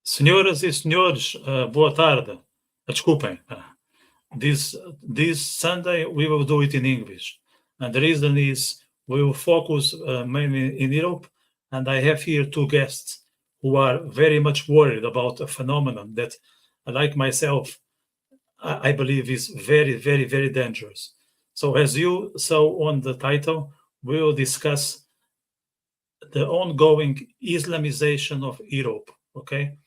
Senhoras e senhores, boa tarde. Desculpem. This Sunday we will do it in English. And the reason is we will focus mainly in Europe. And I have here two guests who are very much worried about a phenomenon that, like myself, I believe is very, very, very dangerous. So as you saw on the title, we will discuss the ongoing Islamization of Europe, okay?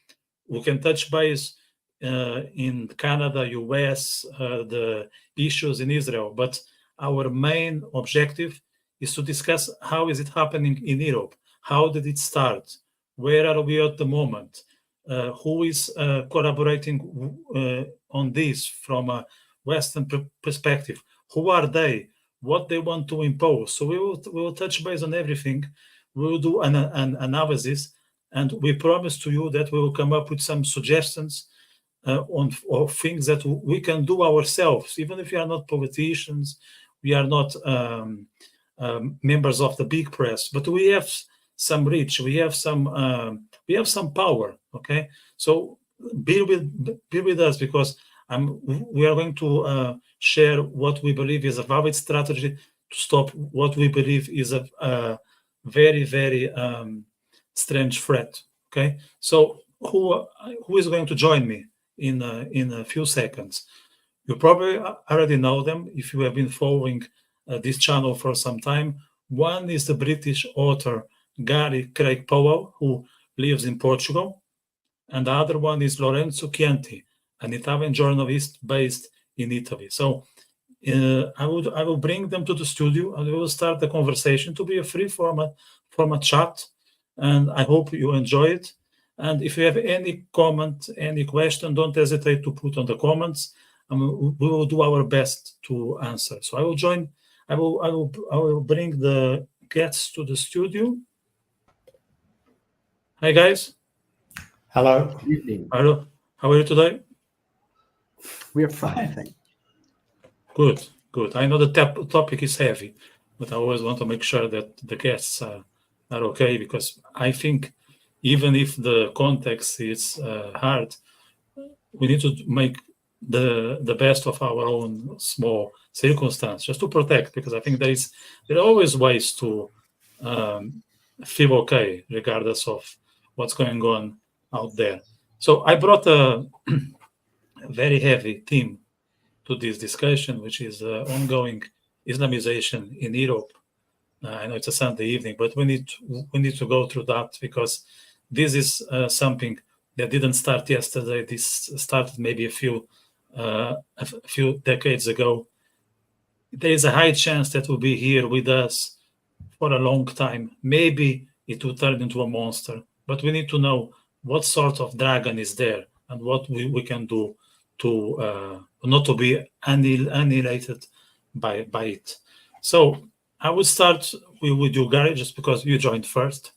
We can touch base in Canada, US, the issues in Israel, but our main objective is to discuss how is it happening in Europe? How did it start? Where are we at the moment? Who is collaborating on this from a Western perspective? Who are they? What they want to impose? So we will touch base on everything. We will do an analysis, and we promise to you that we will come up with some suggestions on things that we can do ourselves, even if we are not politicians, we are not members of the big press, but we have some reach, we have some power. Okay, so be with us, because we are going to share what we believe is a valid strategy to stop what we believe is a very, very strange threat. Okay, so who is going to join me in a few seconds? You probably already know them if you have been following this channel for some time. One is the British author Garry Powell, who lives in Portugal, and the other one is Lorenzo Cianti, an Italian journalist based in Italy. So I will bring them to the studio, and we will start the conversation to be a free format chat, and I hope you enjoy it. And if you have any comment, any question, don't hesitate to put on the comments, and we will do our best to answer. So I will bring the guests to the studio. Hi guys. Hello. Good evening. Hello. How are you today? We are fine, thank you. Good. I know the topic is heavy, but I always want to make sure that the guests are okay, because I think even if the context is hard, we need to make the best of our own small circumstance just to protect, because I think there are always ways to feel okay regardless of what's going on out there. So I brought a very heavy theme to this discussion, which is ongoing Islamization in Europe. I know it's a Sunday evening, but we need to go through that, because this is something that didn't start yesterday. This started maybe a few decades ago. There is a high chance that will be here with us for a long time. Maybe it will turn into a monster, but we need to know what sort of dragon is there and what we can do to not to be annihilated by it. So I would start with you, Garry, just because you joined first.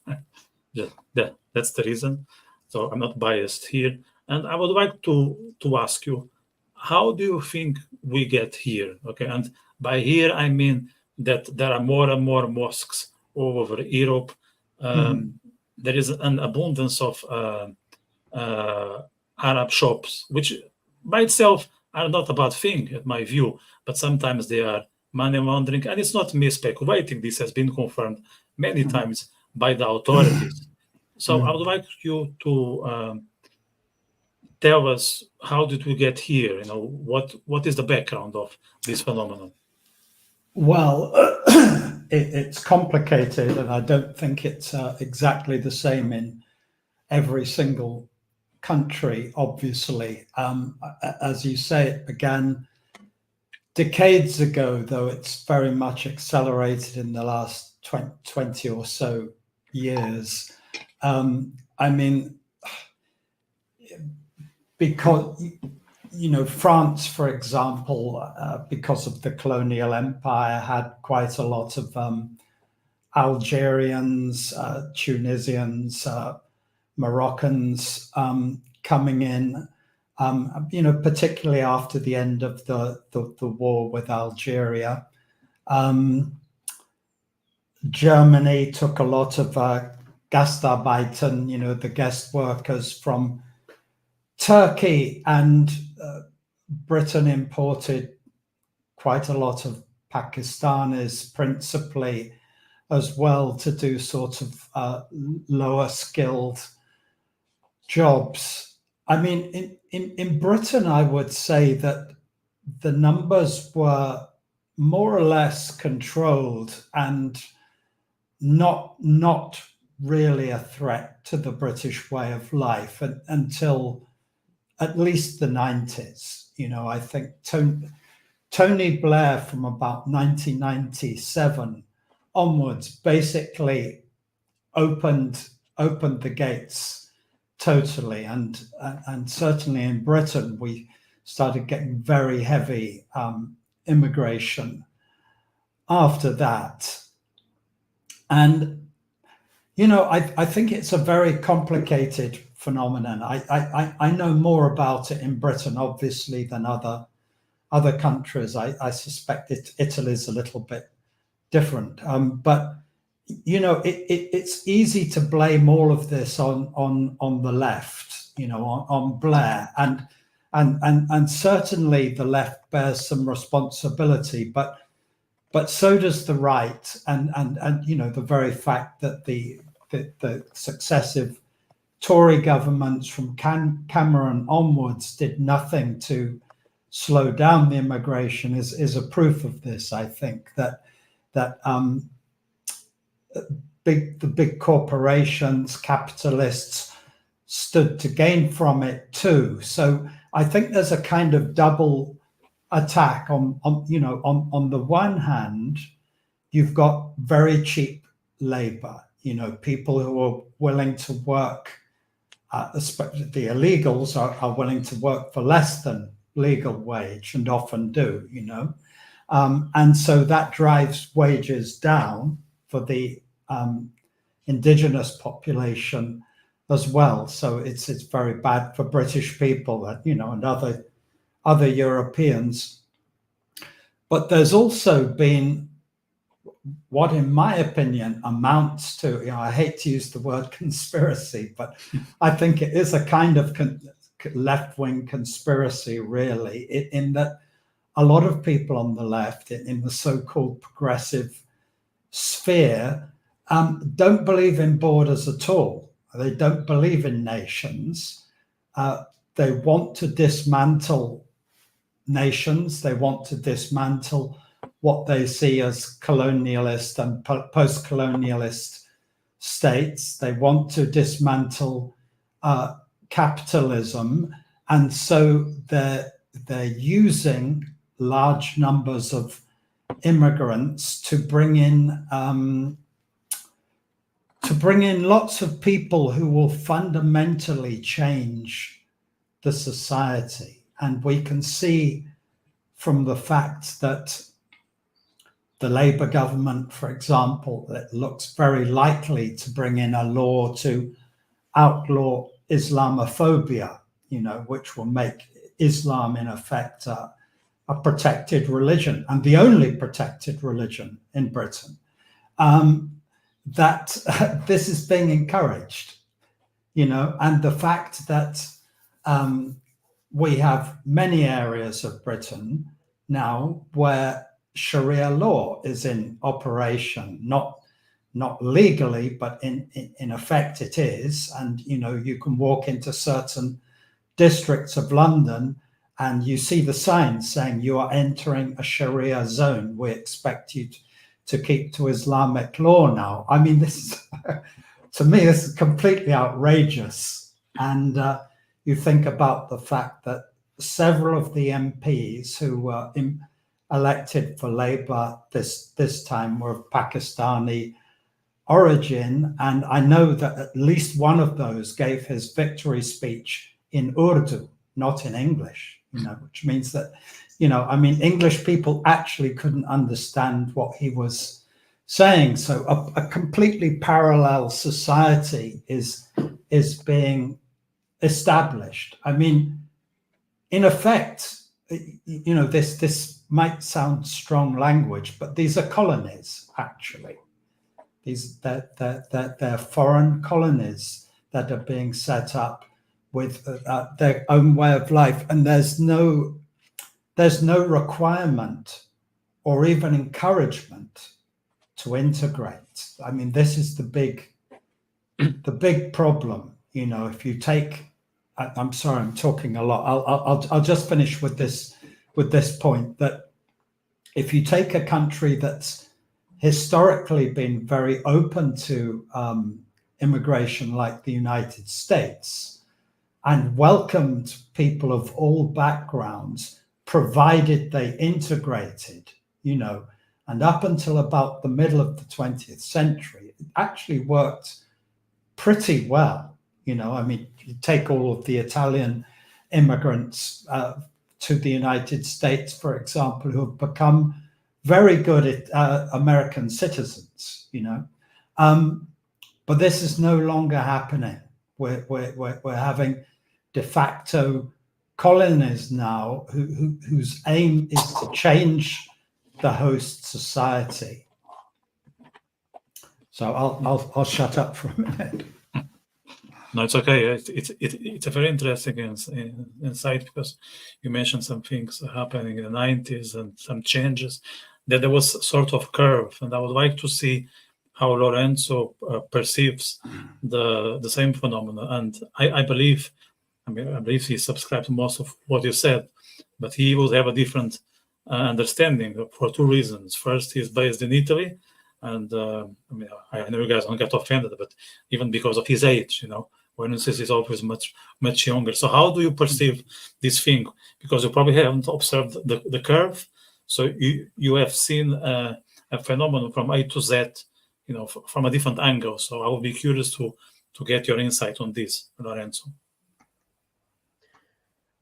That's the reason. So I'm not biased here. And I would like to ask you, how do you think we get here? Okay, and by here I mean that there are more and more mosques all over Europe. There is an abundance of Arab shops, which by itself are not a bad thing, in my view, but sometimes they are money laundering, and it's not me speculating. This has been confirmed many times by the authorities. So I would like you to tell us, how did we get here? You know, what is the background of this phenomenon? Well, it's complicated, and I don't think it's exactly the same in every single country, obviously. As you say, it began decades ago, though it's very much accelerated in the last 20 or so years. I mean, because, you know, France, for example, because of the colonial empire, had quite a lot of Algerians, Tunisians, Moroccans coming in, you know, particularly after the end of the war with Algeria. Germany took a lot of Gastarbeiter, you know, the guest workers from Turkey and Britain imported quite a lot of Pakistanis, principally, as well, to do sort of lower skilled jobs. I mean, in Britain, I would say that the numbers were more or less controlled and not really a threat to the British way of life until at least the 90s. You know, I think Tony Blair from about 1997 onwards basically opened the gates totally, and certainly in Britain we started getting very heavy immigration after that. And you know, I think it's a very complicated phenomenon. I know more about it in Britain, obviously, than other countries. I suspect Italy's a little bit different, but you know, it's easy to blame all of this on the left, you know, on Blair, and certainly the left bears some responsibility, but so does the right, and you know, the very fact that the successive Tory governments from Cameron onwards did nothing to slow down the immigration is a proof of this. I think that the big corporations, capitalists, stood to gain from it too. So I think there's a kind of double attack on the one hand, you've got very cheap labor, you know, people who are willing to work, the illegals are willing to work for less than legal wage, and often do, you know, and so that drives wages down for the indigenous population as well. So it's very bad for British people, that, you know, and other Europeans. But there's also been what, in my opinion, amounts to, you know, I hate to use the word conspiracy, but I think it is a kind of left-wing conspiracy, really, in that a lot of people on the left, in the so-called progressive sphere, don't believe in borders at all. They don't believe in nations. They want to dismantle nations. They want to dismantle what they see as colonialist and post-colonialist states. They want to dismantle capitalism, and so they're using large numbers of immigrants to bring in lots of people who will fundamentally change the society. And we can see from the fact that the Labour government, for example, that looks very likely to bring in a law to outlaw Islamophobia, you know, which will make Islam in effect a protected religion, and the only protected religion in Britain. That this is being encouraged, you know, and the fact that we have many areas of Britain now where Sharia law is in operation, not legally, but in effect it is. And, you know, you can walk into certain districts of London and you see the signs saying you are entering a Sharia zone. We expect you to keep to Islamic law now. I mean, this is, to me, this is completely outrageous. And you think about the fact that several of the MPs who were elected for Labour this time were of Pakistani origin, and I know that at least one of those gave his victory speech in Urdu, not in English, you know, which means that, you know, I mean, English people actually couldn't understand what he was saying. So a completely parallel society is being established. I mean, in effect, you know, this might sound strong language, but these are colonies, actually. They're foreign colonies that are being set up with their own way of life, and there's no requirement or even encouragement to integrate. I mean, this is the big problem. You know, if you take, I'm sorry, I'm talking a lot. I'll just finish with this point, that if you take a country that's historically been very open to immigration, like the United States, and welcomed people of all backgrounds, provided they integrated, you know, and up until about the middle of the 20th century, it actually worked pretty well. You know, I mean, you take all of the Italian immigrants to the United States, for example, who have become very good American citizens, you know. But this is no longer happening. We're having de facto colonies now whose aim is to change the host society. So I'll shut up for a minute. No, it's okay. It's a very interesting insight, because you mentioned some things happening in the 90s and some changes, that there was sort of curve, and I would like to see how Lorenzo perceives the same phenomena. And I believe he subscribes to most of what you said, but he would have a different understanding for two reasons. First, he's based in Italy, and I know you guys don't get offended, but even because of his age, you know, Lorenzo is always much younger. So how do you perceive this thing? Because you probably haven't observed the curve, so you have seen a phenomenon from A to Z, you know, from a different angle. So I would be curious to get your insight on this, Lorenzo.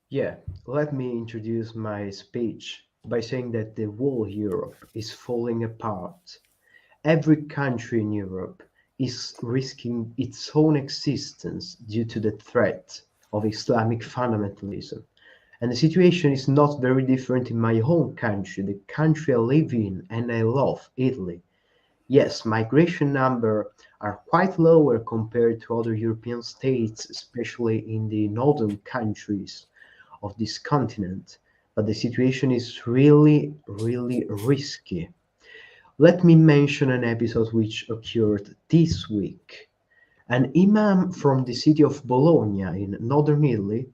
Yeah, let me introduce my speech by saying that the whole Europe is falling apart. Every country in Europe is risking its own existence due to the threat of Islamic fundamentalism. And the situation is not very different in my home country, the country I live in and I love, Italy. Yes, migration numbers are quite lower compared to other European states, especially in the northern countries of this continent, but the situation is really, really risky. Let me mention an episode which occurred this week. An imam from the city of Bologna in northern Italy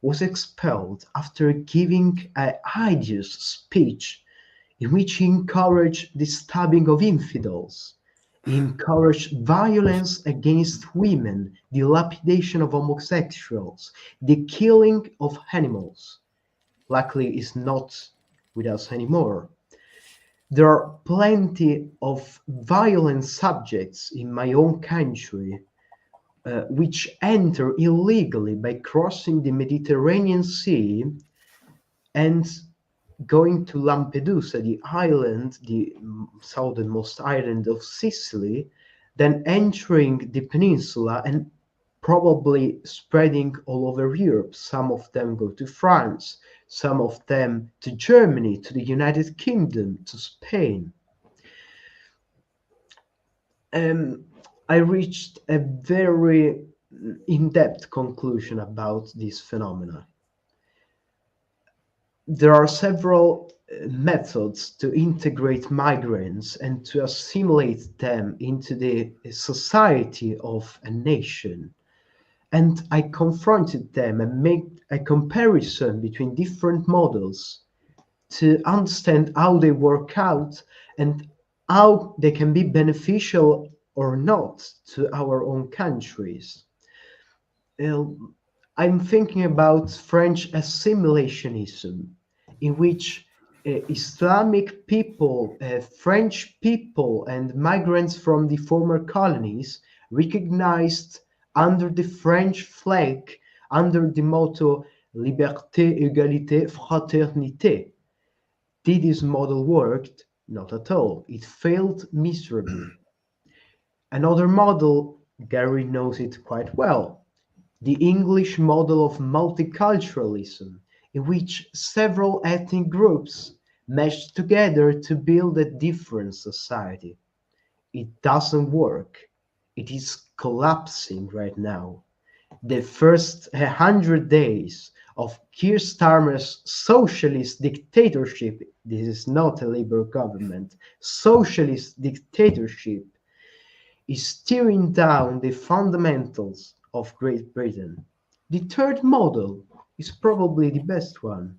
was expelled after giving a hideous speech in which he encouraged the stabbing of infidels. He encouraged violence against women, the lapidation of homosexuals, the killing of animals. Luckily, he's not with us anymore. There are plenty of violent subjects in my own country which enter illegally by crossing the Mediterranean Sea and going to Lampedusa, the island, the southernmost island of Sicily, then entering the peninsula and probably spreading all over Europe. Some of them go to France, some of them to Germany, to the United Kingdom, to Spain. I reached a very in-depth conclusion about this phenomena. There are several methods to integrate migrants and to assimilate them into the society of a nation. And I confronted them and made a comparison between different models to understand how they work out and how they can be beneficial or not to our own countries. I'm thinking about French assimilationism, in which Islamic people, French people, and migrants from the former colonies recognized under the French flag, under the motto Liberté, Égalité, Fraternité. Did this model work? Not at all. It failed miserably. Another model, Garry knows it quite well, the English model of multiculturalism, in which several ethnic groups meshed together to build a different society. It doesn't work. It is collapsing right now. the first 100 days of Keir Starmer's socialist dictatorship, this is not a Labour government, socialist dictatorship, is tearing down the fundamentals of Great Britain. The third model is probably the best one,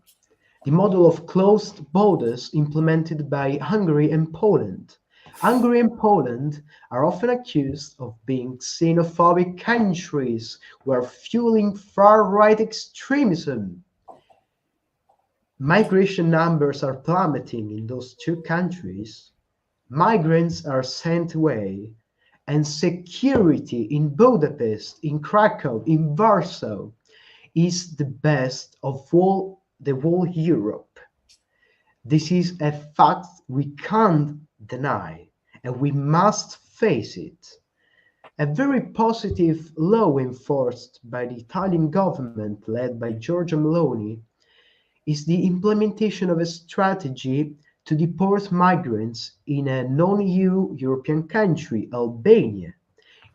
the model of closed borders implemented by Hungary and Poland. Hungary and Poland are often accused of being xenophobic countries who are fueling far-right extremism. Migration numbers are plummeting in those two countries. Migrants are sent away, and security in Budapest, in Krakow, in Warsaw is the best of the whole Europe. This is a fact we can't deny, and we must face it. A very positive law enforced by the Italian government, led by Giorgia Meloni, is the implementation of a strategy to deport migrants in a non-EU European country, Albania.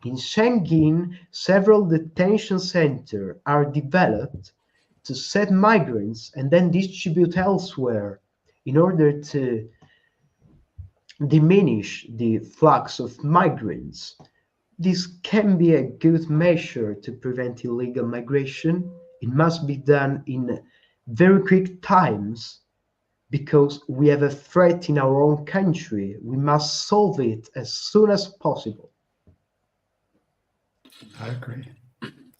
In Schengen, several detention centers are developed to set migrants and then distribute elsewhere in order to diminish the flux of migrants. This can be a good measure to prevent illegal migration. It must be done in very quick times because we have a threat in our own country. We must solve it as soon as possible. I agree.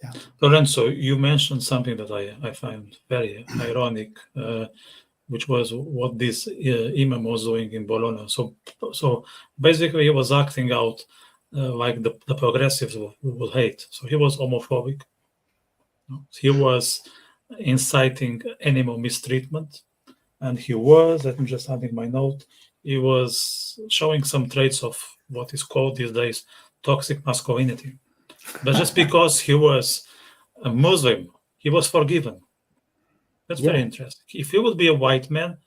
Yeah. Lorenzo, you mentioned something that I find very ironic, which was what this imam was doing in Bologna. So basically, he was acting out like the progressives would hate. So he was homophobic. He was inciting animal mistreatment, and he was, let me just add in my note, he was showing some traits of what is called these days toxic masculinity. But just because he was a Muslim, he was forgiven. That's very interesting. If he would be a white man,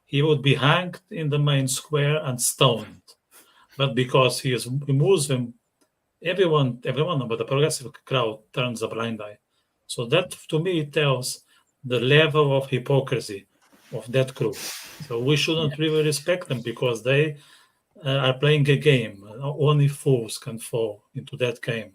he would be hanged in the main square and stoned. But because he is a Muslim, everyone, but the progressive crowd turns a blind eye. So that, to me, tells the level of hypocrisy of that group. So we shouldn't really respect them because they are playing a game. Only fools can fall into that game.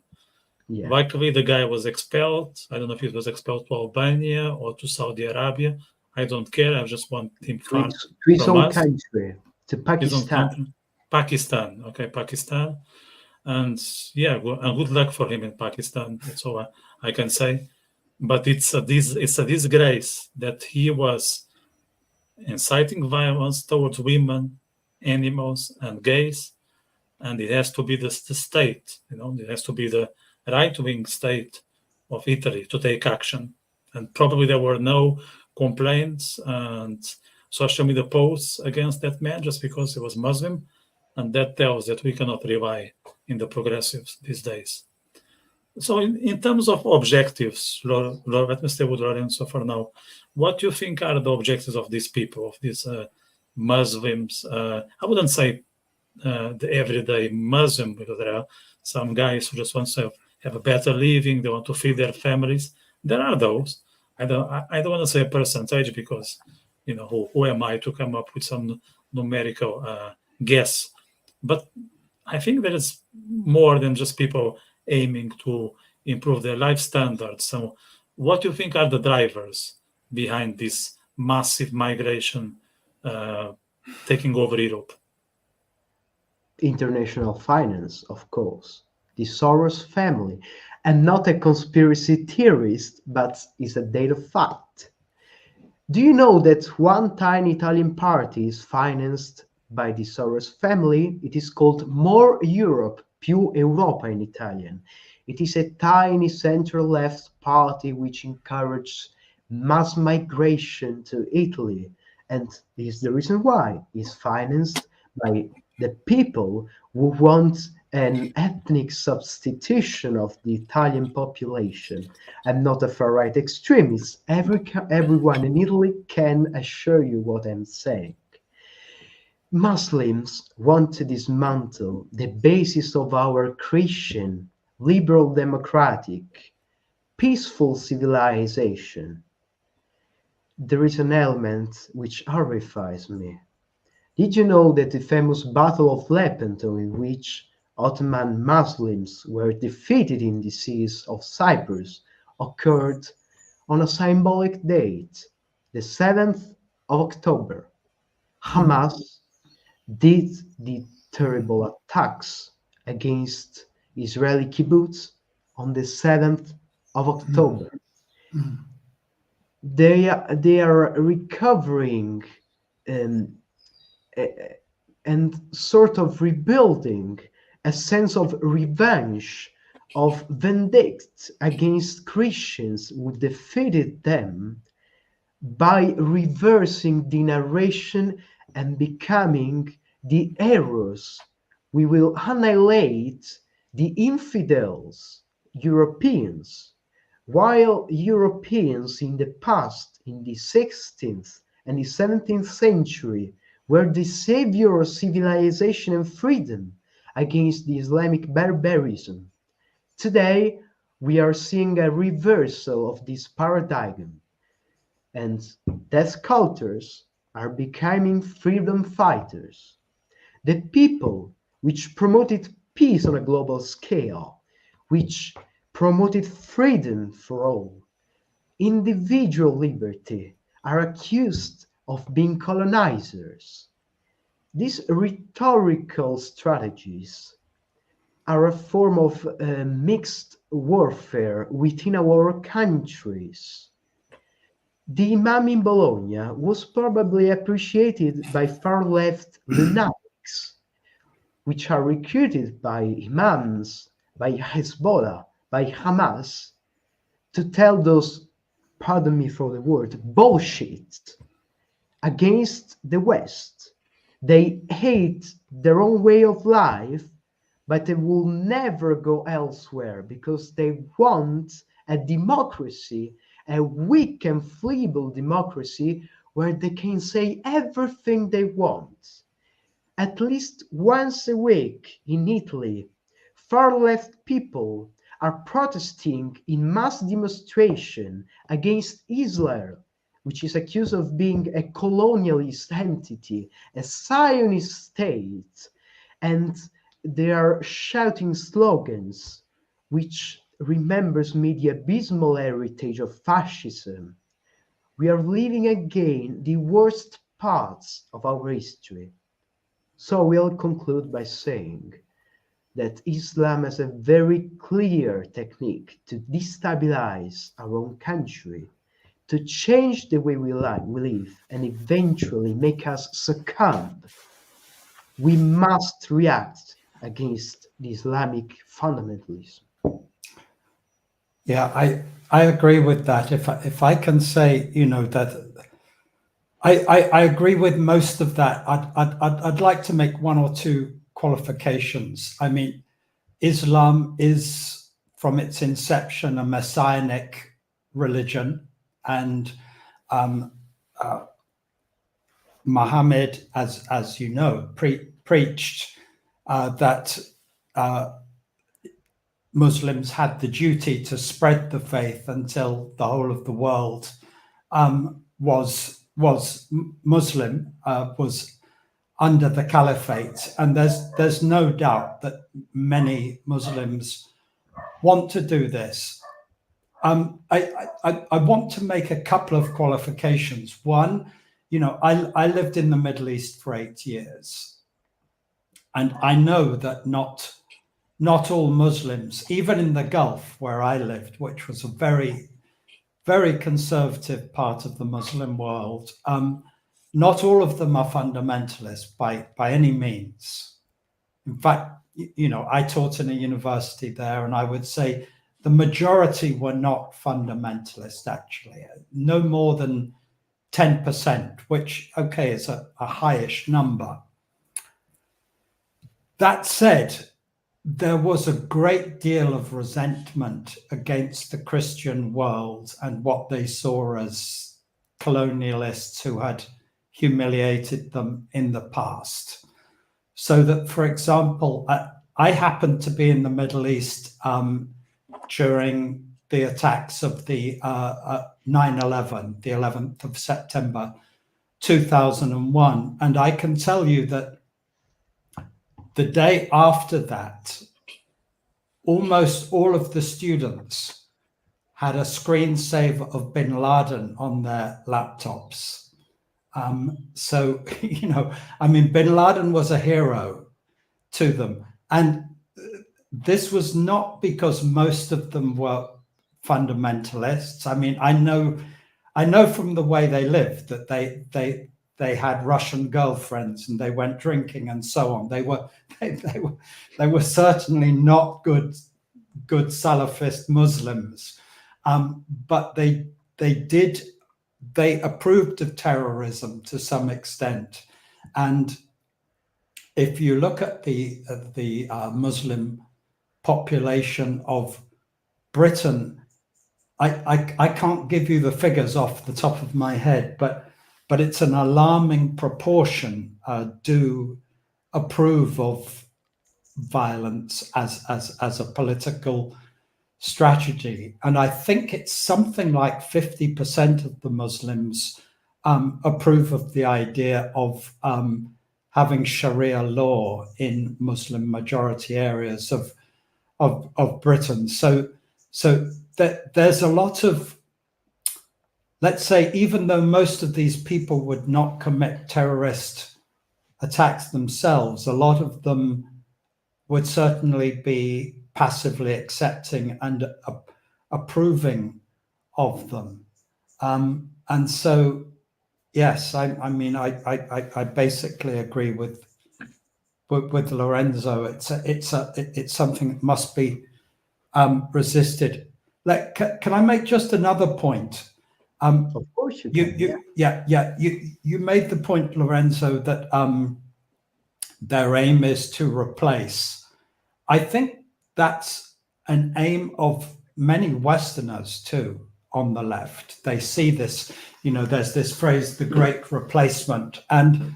Yeah. Luckily, the guy was expelled. I don't know if he was expelled to Albania or to Saudi Arabia. I don't care. I just want him far To his from own us. country, to Pakistan. Pakistan. Okay, Pakistan. And yeah, and good luck for him in Pakistan. That's all I can say. But it's a disgrace that he was inciting violence towards women, animals, and gays. And it has to be the state, it has to be the right-wing state of Italy to take action. And probably there were no complaints and social media posts against that man just because he was Muslim. And that tells that we cannot rely in the progressives these days. So in terms of objectives, let me stay with Lorenzo for now. What do you think are the objectives of these people, of these Muslims? I wouldn't say the everyday Muslim, because there are some guys who just want to have a better living, they want to feed their families. There are those. I don't want to say a percentage because, who am I to come up with some numerical guess? But I think there is more than just people aiming to improve their life standards. So what do you think are the drivers behind this massive migration taking over Europe? International finance, of course, the Soros family. I'm not a conspiracy theorist, but it's a data fact. Do you know that one tiny Italian party is financed by the Soros family? It is called More Europe, Più Europa in Italian. It is a tiny center-left party which encourages mass migration to Italy. And this is the reason why it's financed by the people who want an ethnic substitution of the Italian population. I'm not a far-right extremist. Everyone in Italy can assure you what I'm saying. Muslims want to dismantle the basis of our Christian, liberal democratic peaceful civilization. There is an element which horrifies me. Did you know that the famous Battle of Lepanto, in which Ottoman Muslims were defeated in the seas of Cyprus, occurred on a symbolic date, the 7th of October? Hamas did the terrible attacks against Israeli kibbutz on the 7th of October. They are recovering and sort of rebuilding a sense of revenge, of vindicate against Christians who defeated them, by reversing the narration and becoming the heroes. We will annihilate the infidels, Europeans, while Europeans in the past, in the 16th and the 17th century, were the savior of civilization and freedom against the Islamic barbarism. Today, we are seeing a reversal of this paradigm, and death cultures are becoming freedom fighters. The people which promoted peace on a global scale, which promoted freedom for all, individual liberty, are accused of being colonizers. These rhetorical strategies are a form of mixed warfare within our countries. The Imam in Bologna was probably appreciated by far-left lunatics, which are recruited by imams, by Hezbollah, by Hamas, to tell those, pardon me for the word, bullshit against the West. They hate their own way of life, but they will never go elsewhere because they want a democracy, a weak and feeble democracy where they can say everything they want. At least once a week in Italy, far-left people are protesting in mass demonstration against Israel, which is accused of being a colonialist entity, a Zionist state, and they are shouting slogans which remembers me the abysmal heritage of fascism. We are living again the worst parts of our history. So we'll conclude by saying that Islam has a very clear technique to destabilize our own country, to change the way we live, and eventually make us succumb. We must react against the Islamic fundamentalism. Yeah, I agree with that. If I can say, that I agree with most of that. I'd like to make one or two qualifications. I mean, Islam is, from its inception, a messianic religion, and Muhammad, as you know, preached that Muslims had the duty to spread the faith until the whole of the world was Muslim, was under the caliphate. And there's no doubt that many Muslims want to do this. I want to make a couple of qualifications. One, I lived in the Middle East for 8 years, and I know that not all Muslims, even in the Gulf where I lived, which was a very, very conservative part of the Muslim world, not all of them are fundamentalists by any means. In fact, I taught in a university there, and I would say the majority were not fundamentalist, actually, no more than 10%, which, okay, is a highish number. That said, there was a great deal of resentment against the Christian world and what they saw as colonialists who had humiliated them in the past. So that, for example, I happened to be in the Middle East during the attacks of the 9/11, the 11th of September 2001. And I can tell you that the day after that, almost all of the students had a screensaver of bin Laden on their laptops. So, you know, I mean, bin Laden was a hero to them. And this was not because most of them were fundamentalists. I mean, I know from the way they lived that they had Russian girlfriends and they went drinking and so on. They were certainly not good Salafist Muslims, but they approved of terrorism to some extent. And if you look at the Muslim population of Britain, I can't give you the figures off the top of my head, but it's an alarming proportion do approve of violence as a political strategy. And I think it's something like 50% of the Muslims approve of the idea of having Sharia law in Muslim majority areas of Britain. So there's a lot of, let's say, even though most of these people would not commit terrorist attacks themselves, a lot of them would certainly be passively accepting and approving of them. And so, yes, I mean, I basically agree with Lorenzo. It's something that must be resisted. Can I make just another point? Of course you can. You made the point, Lorenzo, that their aim is to replace. I think that's an aim of many Westerners too on the left. They see this, you know, there's this phrase, the great replacement. And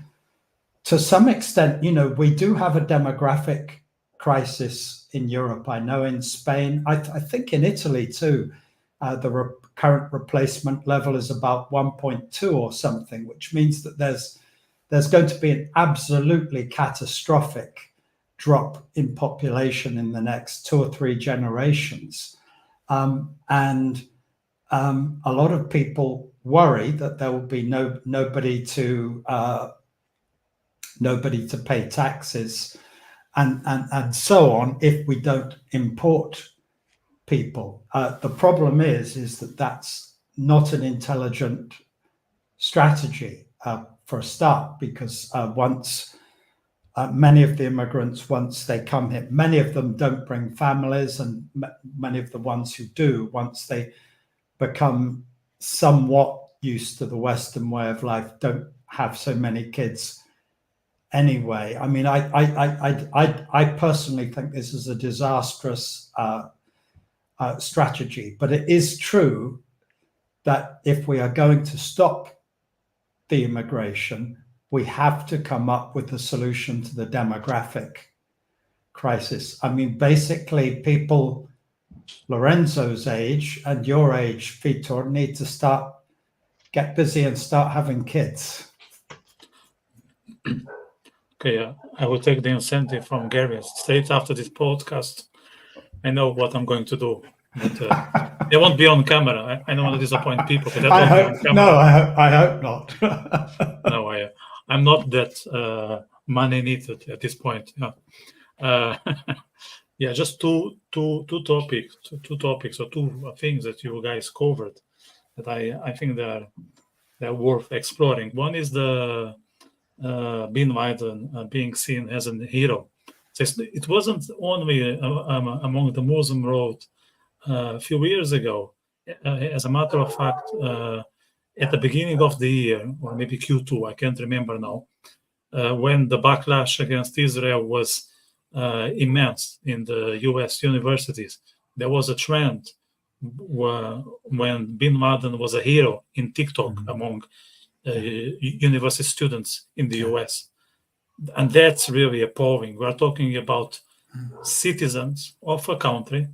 to some extent, you know, we do have a demographic crisis in Europe. I know in Spain, I think in Italy too, the current replacement level is about 1.2 or something, which means that there's going to be an absolutely catastrophic drop in population in the next 2 or 3 generations. And a lot of people worry that there will be nobody to pay taxes and so on if we don't import people. The problem is that that's not an intelligent strategy for a start, because once many of the immigrants, once they come here, many of them don't bring families, and many of the ones who do, once they become somewhat used to the Western way of life, don't have so many kids anyway. I mean, I personally think this is a disastrous strategy, but it is true that if we are going to stop the immigration, we have to come up with a solution to the demographic crisis. I mean, basically, people Lorenzo's age and your age, Vitor, need to get busy and start having kids. Okay, I will take the incentive from Garry straight after this podcast. I know what I'm going to do, but they won't be on camera. I don't want to disappoint people. But I hope not. No, I'm not that money needed at this point. Yeah, just two topics or two things that you guys covered that I think they're worth exploring. One is the bin Laden being seen as a hero. So it wasn't only among the Muslim world a few years ago. As a matter of fact, at the beginning of the year, or maybe Q2, I can't remember now, when the backlash against Israel was immense in the US universities, there was a trend when bin Laden was a hero in TikTok among university students in the US. And that's really appalling. We're talking about citizens of a country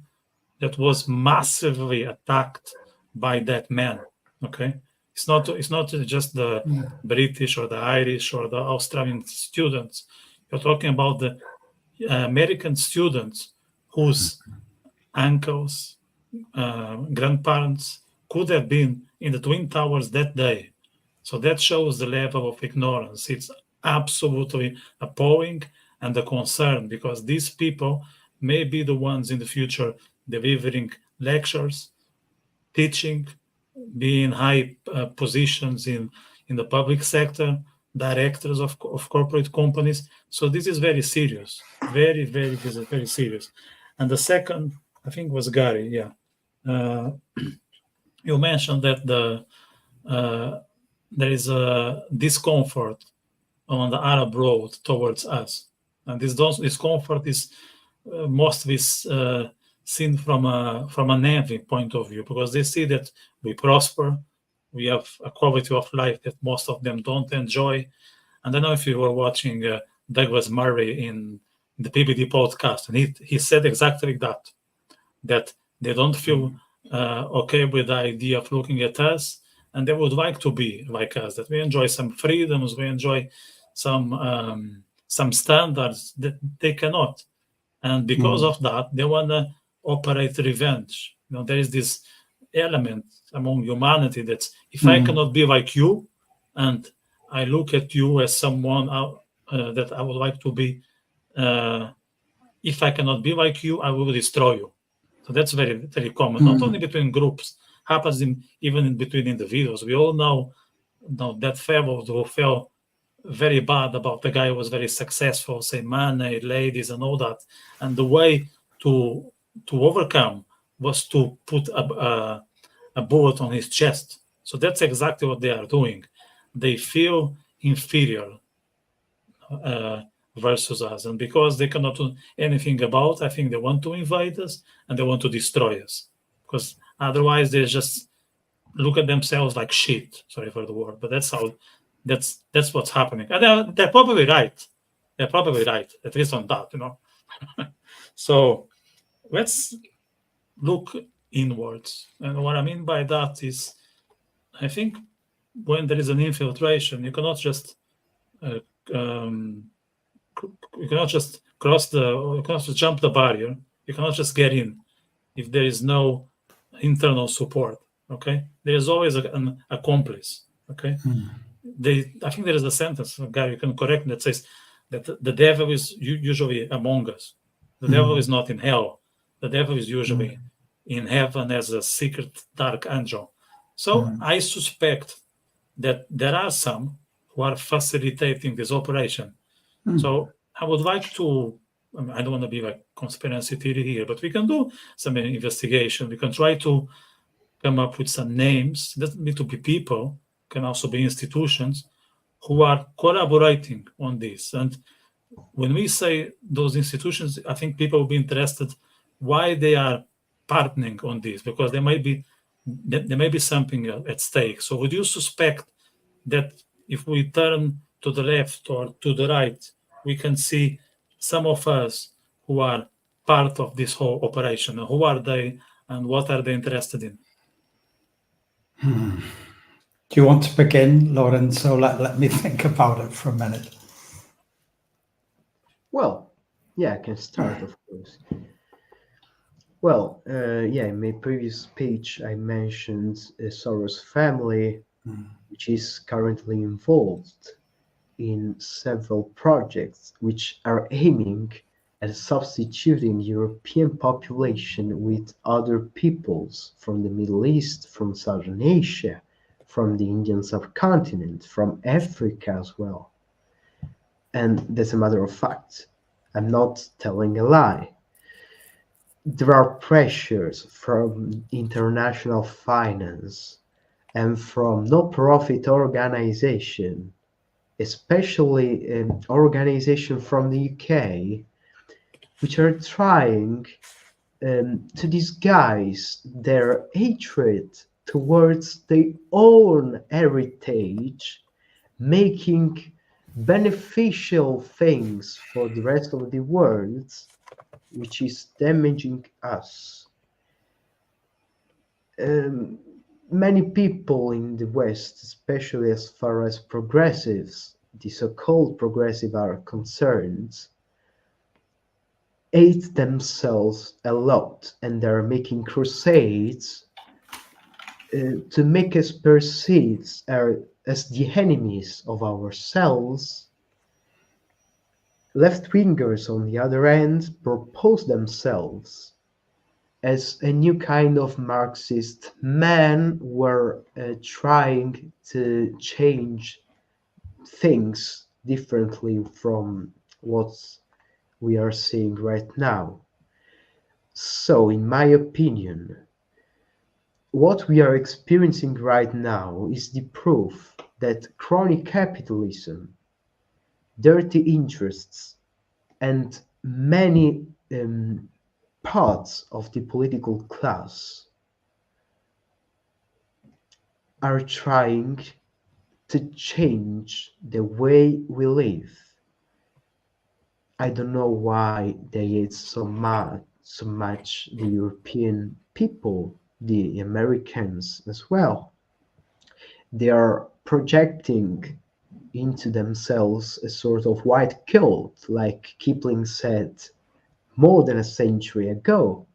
that was massively attacked by that man. Okay, it's not just the British or the Irish or the Australian students. You're talking about the American students whose uncles, grandparents could have been in the Twin Towers that day. So that shows the level of ignorance. It's absolutely appalling and a concern, because these people may be the ones in the future delivering lectures, teaching, being high positions in the public sector, directors of corporate companies. So this is very serious, this is very serious. And the second, I think, was Garry. Yeah, you mentioned that there is a discomfort on the Arab road towards us, and this discomfort is mostly seen from an envy point of view, because they see that we prosper, we have a quality of life that most of them don't enjoy. And I don't know if you were watching Douglas Murray in the PBD podcast, and he said exactly that they don't feel okay with the idea of looking at us, and they would like to be like us, that we enjoy some freedoms, we enjoy some standards that they cannot. And because of that, they want to operate revenge. There is this element among humanity that if I cannot be like you, and I look at you as someone that I would like to be, if I cannot be like you, I will destroy you. So that's very, very common, not only between groups, happens even in between individuals. We all know that fellow who felt very bad about the guy who was very successful, say money, ladies, and all that. And the way to overcome was to put a bullet on his chest. So that's exactly what they are doing. They feel inferior versus us, and because they cannot do anything about, I think they want to invade us and they want to destroy us, because otherwise they just look at themselves like shit. Sorry for the word, but that's what's happening, and they're probably right. They're probably right, at least on that, So let's look inwards, and what I mean by that is, I think when there is an infiltration, you cannot just jump the barrier. You cannot just get in if there is no internal support. Okay, there is always an accomplice. Okay, I think there is a sentence, Garry, you can correct me, that says that the devil is usually among us. The devil is not in hell. The devil is usually in heaven as a secret dark angel. So I suspect that there are some who are facilitating this operation. So I would like to, I don't want to be like conspiracy theory here, but we can do some investigation. We can try to come up with some names. It doesn't need to be people, can also be institutions who are collaborating on this. And when we say those institutions, I think people will be interested why they are partnering on this, because there may be something at stake. So would you suspect that if we turn to the left or to the right, we can see some of us who are part of this whole operation? Who are they and what are they interested in? Do you want to begin, Lorenzo? Let me think about it for a minute. Well, yeah, I can start, of course. Well, in my previous speech, I mentioned Soros' family, which is currently involved in several projects which are aiming at substituting European population with other peoples from the Middle East, from Southern Asia, from the Indian subcontinent, from Africa as well. And that's a matter of fact. I'm not telling a lie. There are pressures from international finance and from no-profit organization, especially an organization from the UK, which are trying to disguise their hatred towards their own heritage, making beneficial things for the rest of the world, which is damaging us. many people in the West, especially as far as progressives, the so-called progressive, are concerned, hate themselves a lot, and they're making crusades to make us perceive as the enemies of ourselves. Left-wingers, on the other hand, propose themselves as a new kind of Marxist men were trying to change things differently from what we are seeing right now. So, in my opinion, what we are experiencing right now is the proof that crony capitalism, dirty interests, and many parts of the political class are trying to change the way we live. I don't know why they hate so much the European people, the Americans as well. They are projecting into themselves a sort of white guilt, like Kipling said more than a century ago.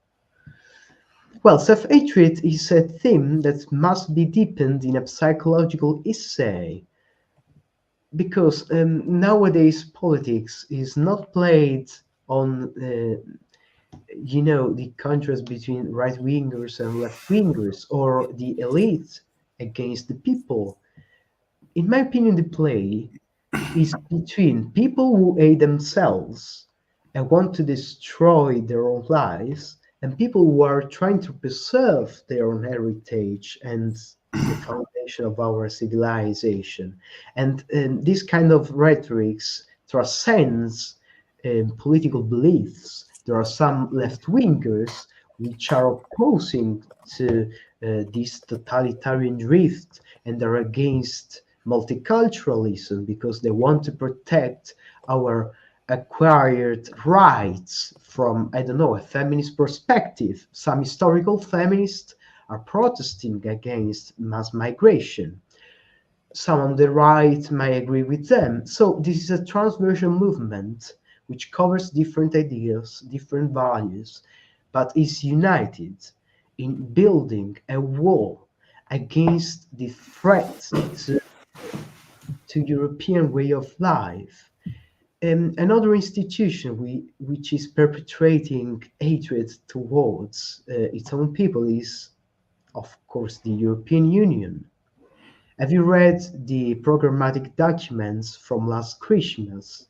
Well, self-hatred is a theme that must be deepened in a psychological essay, because nowadays politics is not played on the contrast between right-wingers and left-wingers, or the elite against the people. In my opinion, the play is between people who hate themselves and want to destroy their own lives, and people who are trying to preserve their own heritage and the foundation of our civilization. And this kind of rhetorics transcends political beliefs. There are some left-wingers which are opposing to this totalitarian drift, and they're against multiculturalism because they want to protect our acquired rights from, I don't know, a feminist perspective. Some historical feminists are protesting against mass migration. Some on the right may agree with them. So this is a transversal movement which covers different ideas, different values, but is united in building a wall against the threat to European way of life. Another institution which is perpetrating hatred towards its own people is, of course, the European Union. Have you read the programmatic documents from last Christmas?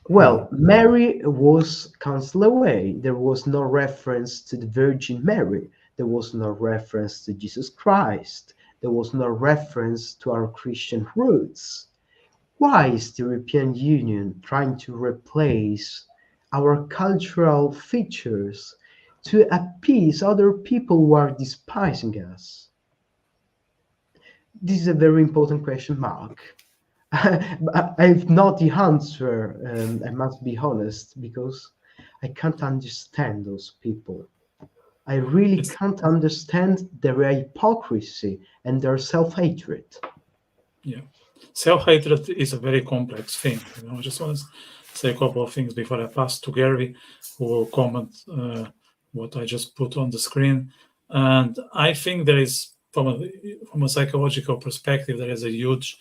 Well, Mary was cancelled away. There was no reference to the Virgin Mary. There was no reference to Jesus Christ. There was no reference to our Christian roots. Why is the European Union trying to replace our cultural features to appease other people who are despising us? This is a very important question mark. I've not the answer, I must be honest, because I can't understand those people. I really can't understand their hypocrisy and their self-hatred. Yeah. Self-hatred is a very complex thing. I just want to say a couple of things before I pass to Garry, who will comment what I just put on the screen. And I think there is, from a psychological perspective, there is a huge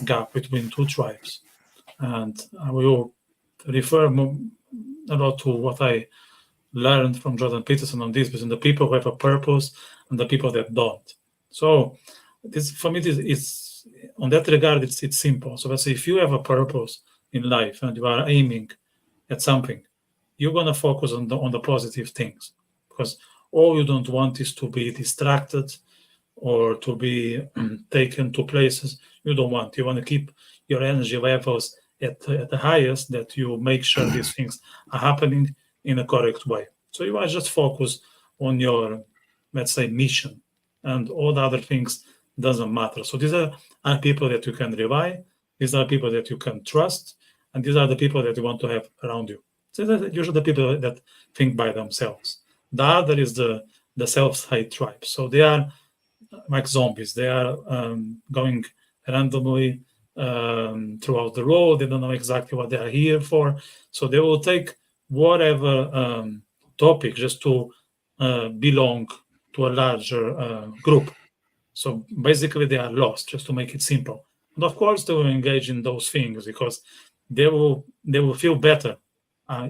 gap between two tribes. And I will refer a lot to what I learned from Jordan Peterson on this, between the people who have a purpose and the people that don't. So this, for me, is on that regard, it's simple. So let's say if you have a purpose in life and you are aiming at something, you're gonna focus on the positive things, because all you don't want is to be distracted or to be taken to places you don't want. You want to keep your energy levels at the highest, that you make sure these things are happening in a correct way. So you are just focus on your, let's say, mission, and all the other things doesn't matter. So these are people that you can rely, these are people that you can trust, and these are the people that you want to have around you. So these are usually the people that think by themselves. The other is the the self-hate tribe. So they are like zombies. They are going randomly throughout the road. They don't know exactly what they are here for. So they will take whatever topic just to belong to a larger group. So basically they are lost, just to make it simple. And of course they will engage in those things because they will feel better.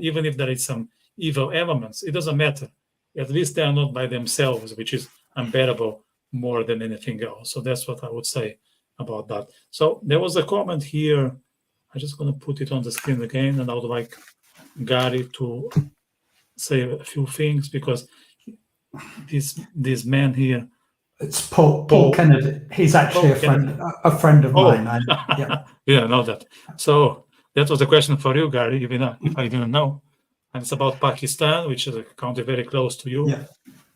Even if there is some evil elements, it doesn't matter. At least they are not by themselves, which is unbearable more than anything else. So that's what I would say about that. So there was a comment here. I'm just going to put it on the screen again, and I would like Garry to say a few things because this man here. It's Paul Kennedy. He's actually a friend of mine. Yeah, I know that. So that was a question for you, Garry, if I didn't know. And it's about Pakistan, which is a country very close to you. Yeah.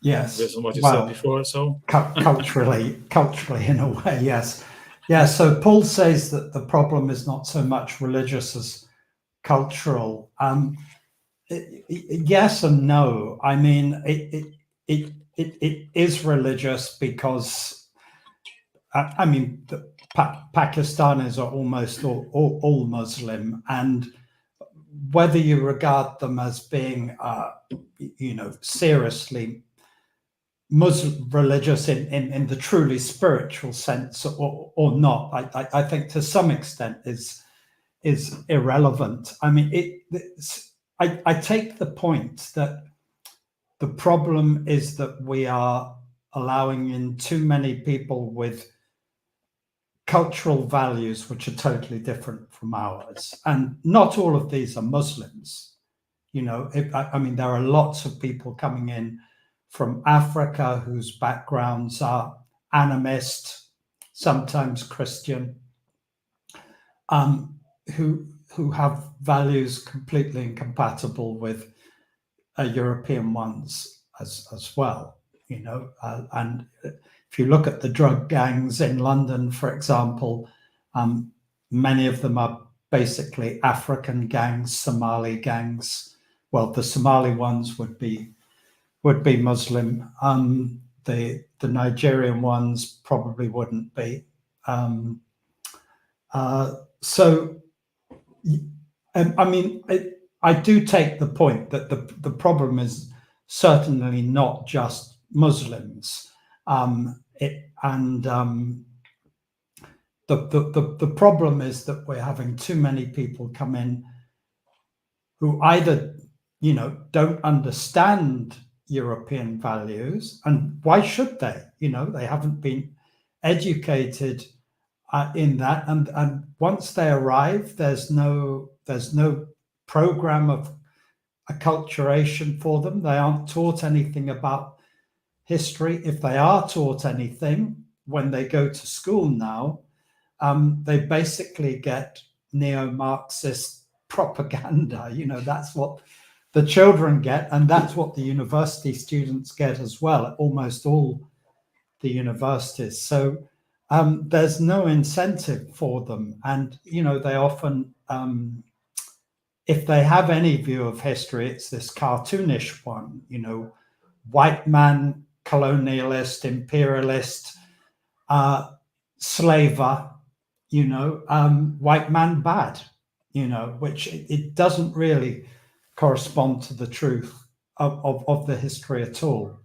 Yes. Based on what you said before. So culturally in a way, yes. Yeah. So Paul says that the problem is not so much religious as cultural. Yes and no. I mean, it is religious because, I mean, the Pakistanis are almost all Muslim, and whether you regard them as being, seriously Muslim religious in the truly spiritual sense or not, I think to some extent is irrelevant. I mean, I take the point that the problem is that we are allowing in too many people with cultural values which are totally different from ours. And not all of these are Muslims. I mean, there are lots of people coming in from Africa whose backgrounds are animist, sometimes Christian, who have values completely incompatible with European ones as well, and if you look at the drug gangs in London, for example, many of them are basically African gangs, Somali gangs. Well, the Somali ones would be Muslim. The Nigerian ones probably wouldn't be. So, I mean, I do take the point that the problem is certainly not just Muslims. The problem is that we're having too many people come in who either, don't understand European values, and why should they? They haven't been educated in that, and once they arrive, there's no program of acculturation for them. They aren't taught anything about history. If they are taught anything when they go to school now, they basically get neo-Marxist propaganda. That's what the children get, and that's what the university students get as well at almost all the universities. So there's no incentive for them, and they often, if they have any view of history, it's this cartoonish one, white man, colonialist, imperialist, slaver, white man bad, which it doesn't really correspond to the truth of the history at all.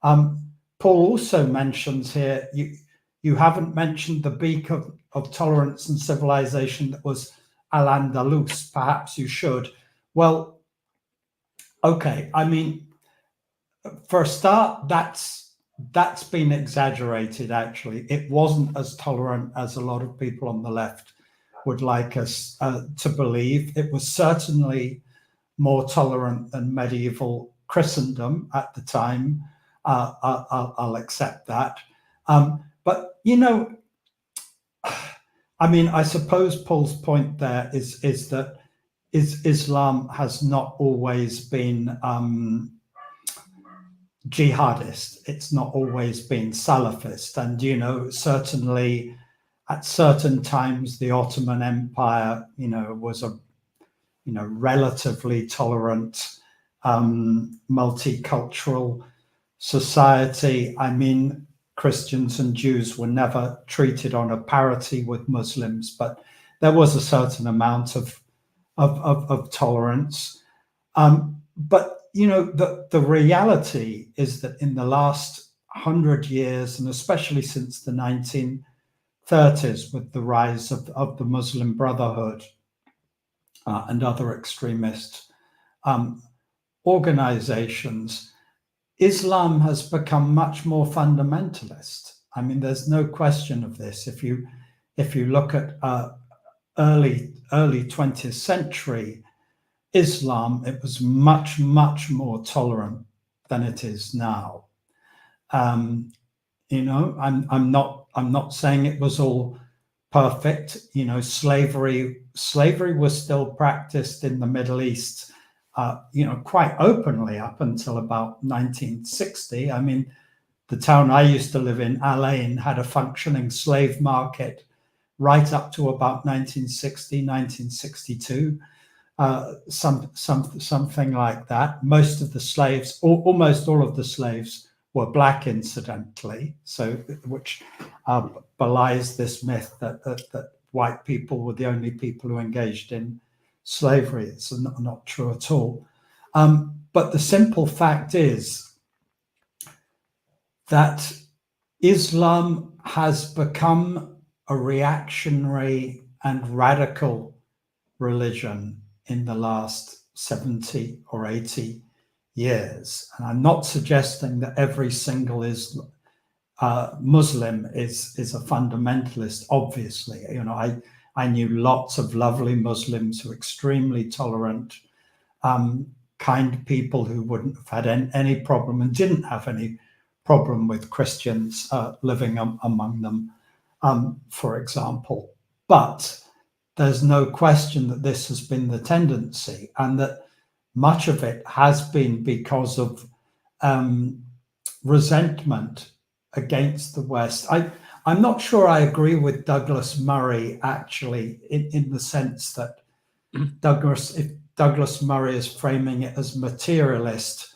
Paul also mentions here, you haven't mentioned the beak of tolerance and civilization that was Al-Andalus. Perhaps you should. Well, okay. I mean, for a start, that's been exaggerated, actually. It wasn't as tolerant as a lot of people on the left would like us to believe. It was certainly more tolerant than medieval Christendom at the time. I'll accept that. But, I mean, I suppose Paul's point there is that Islam has not always been jihadist. It's not always been Salafist. And, certainly at certain times, the Ottoman Empire, was a, relatively tolerant, multicultural society. I mean, Christians and Jews were never treated on a parity with Muslims, but there was a certain amount of tolerance. But the reality is that in the last 100 years, and especially since the 1930s, with the rise of the Muslim Brotherhood and other extremist organizations, Islam has become much more fundamentalist. I mean, there's no question of this. If you look at early 20th century Islam, it was much more tolerant than it is now. I'm not saying it was all perfect. Slavery was still practiced in the Middle East, quite openly up until about 1960. I mean, the town I used to live in, Alain, had a functioning slave market right up to about 1960, 1962. Something like that. Most of the slaves, almost all of the slaves, were black, incidentally. So, which belies this myth that white people were the only people who engaged in slavery. It's not true at all. But the simple fact is that Islam has become a reactionary and radical religion in the last 70 or 80 years. And I'm not suggesting that every single Muslim is a fundamentalist, obviously. I knew lots of lovely Muslims who were extremely tolerant, kind people who wouldn't have had any problem and didn't have any problem with Christians living among them, for example. But there's no question that this has been the tendency, and that much of it has been because of resentment against the West. I'm not sure I agree with Douglas Murray, actually, in the sense that if Douglas Murray is framing it as materialist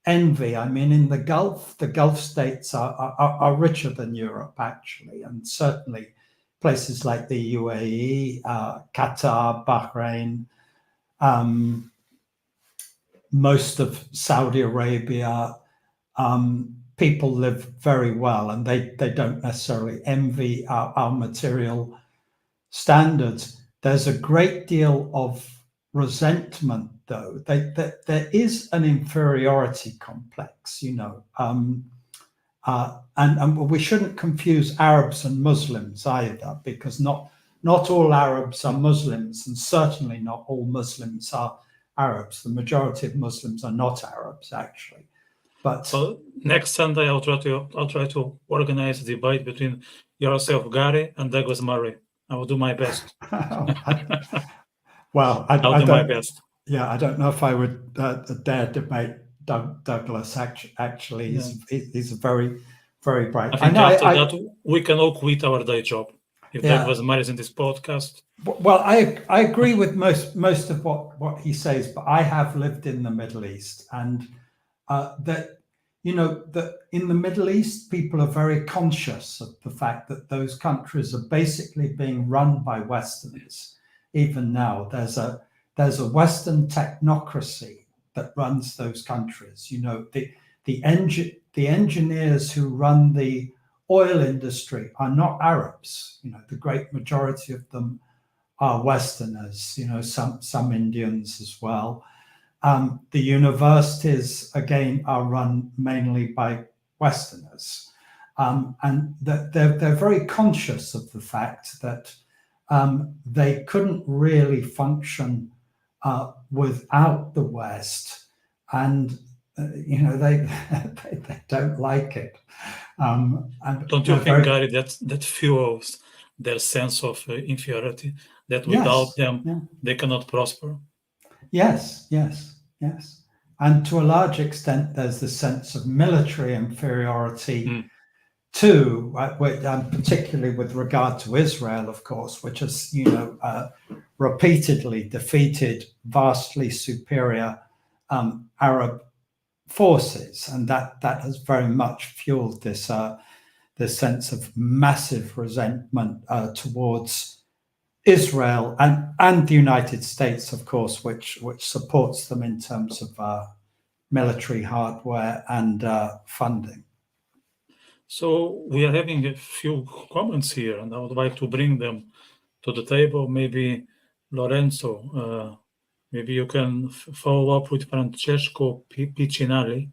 envy. I mean, in the Gulf states are richer than Europe, actually, and certainly places like the UAE, Qatar, Bahrain, most of Saudi Arabia, people live very well, and they don't necessarily envy our material standards. There's a great deal of resentment, though. There is an inferiority complex, and we shouldn't confuse Arabs and Muslims either, because not all Arabs are Muslims, and certainly not all Muslims are Arabs. The majority of Muslims are not Arabs, actually. But so next Sunday, I'll try to organize a debate between yourself, Garry, and Douglas Murray. I will do my best. Well, I'll do my best. Yeah, I don't know if I would dare debate Douglas. Actually, he's a very, very bright. I think after that we can all quit our day job if Douglas Murray is in this podcast. Well, I agree with most of what he says, but I have lived in the Middle East, and that in the Middle East, people are very conscious of the fact that those countries are basically being run by Westerners. Even now, there's a Western technocracy that runs those countries. The engineers who run the oil industry are not Arabs. The great majority of them are Westerners. Some Indians as well. The universities, again, are run mainly by Westerners, and they're very conscious of the fact that they couldn't really function without the West, and they don't like it. And don't you think, Garry, that fuels their sense of inferiority? That without them, they cannot prosper. Yes. And to a large extent, there's the sense of military inferiority too, particularly with regard to Israel, of course, which has, repeatedly defeated vastly superior Arab forces, and that has very much fueled this sense of massive resentment towards Israel and the United States, of course, which supports them in terms of military hardware and funding. So we are having a few comments here, and I would like to bring them to the table. Maybe Lorenzo, maybe you can follow up with Francesco Piccinelli,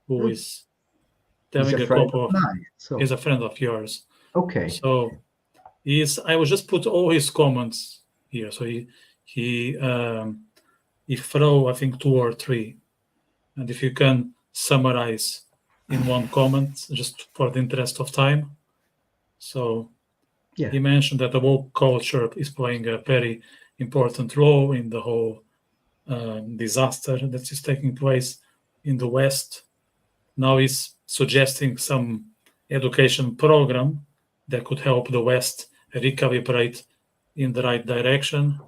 who is telling a couple of, is a friend of yours. Okay. So I will just put all his comments here. So he throw, I think, 2 or 3, and if you can summarize in one comment, just for the interest of time. So Yeah. he mentioned that the woke culture is playing a very important role in the whole disaster that is taking place in the West. Now he's suggesting some education program that could help the West recalibrate in the right direction.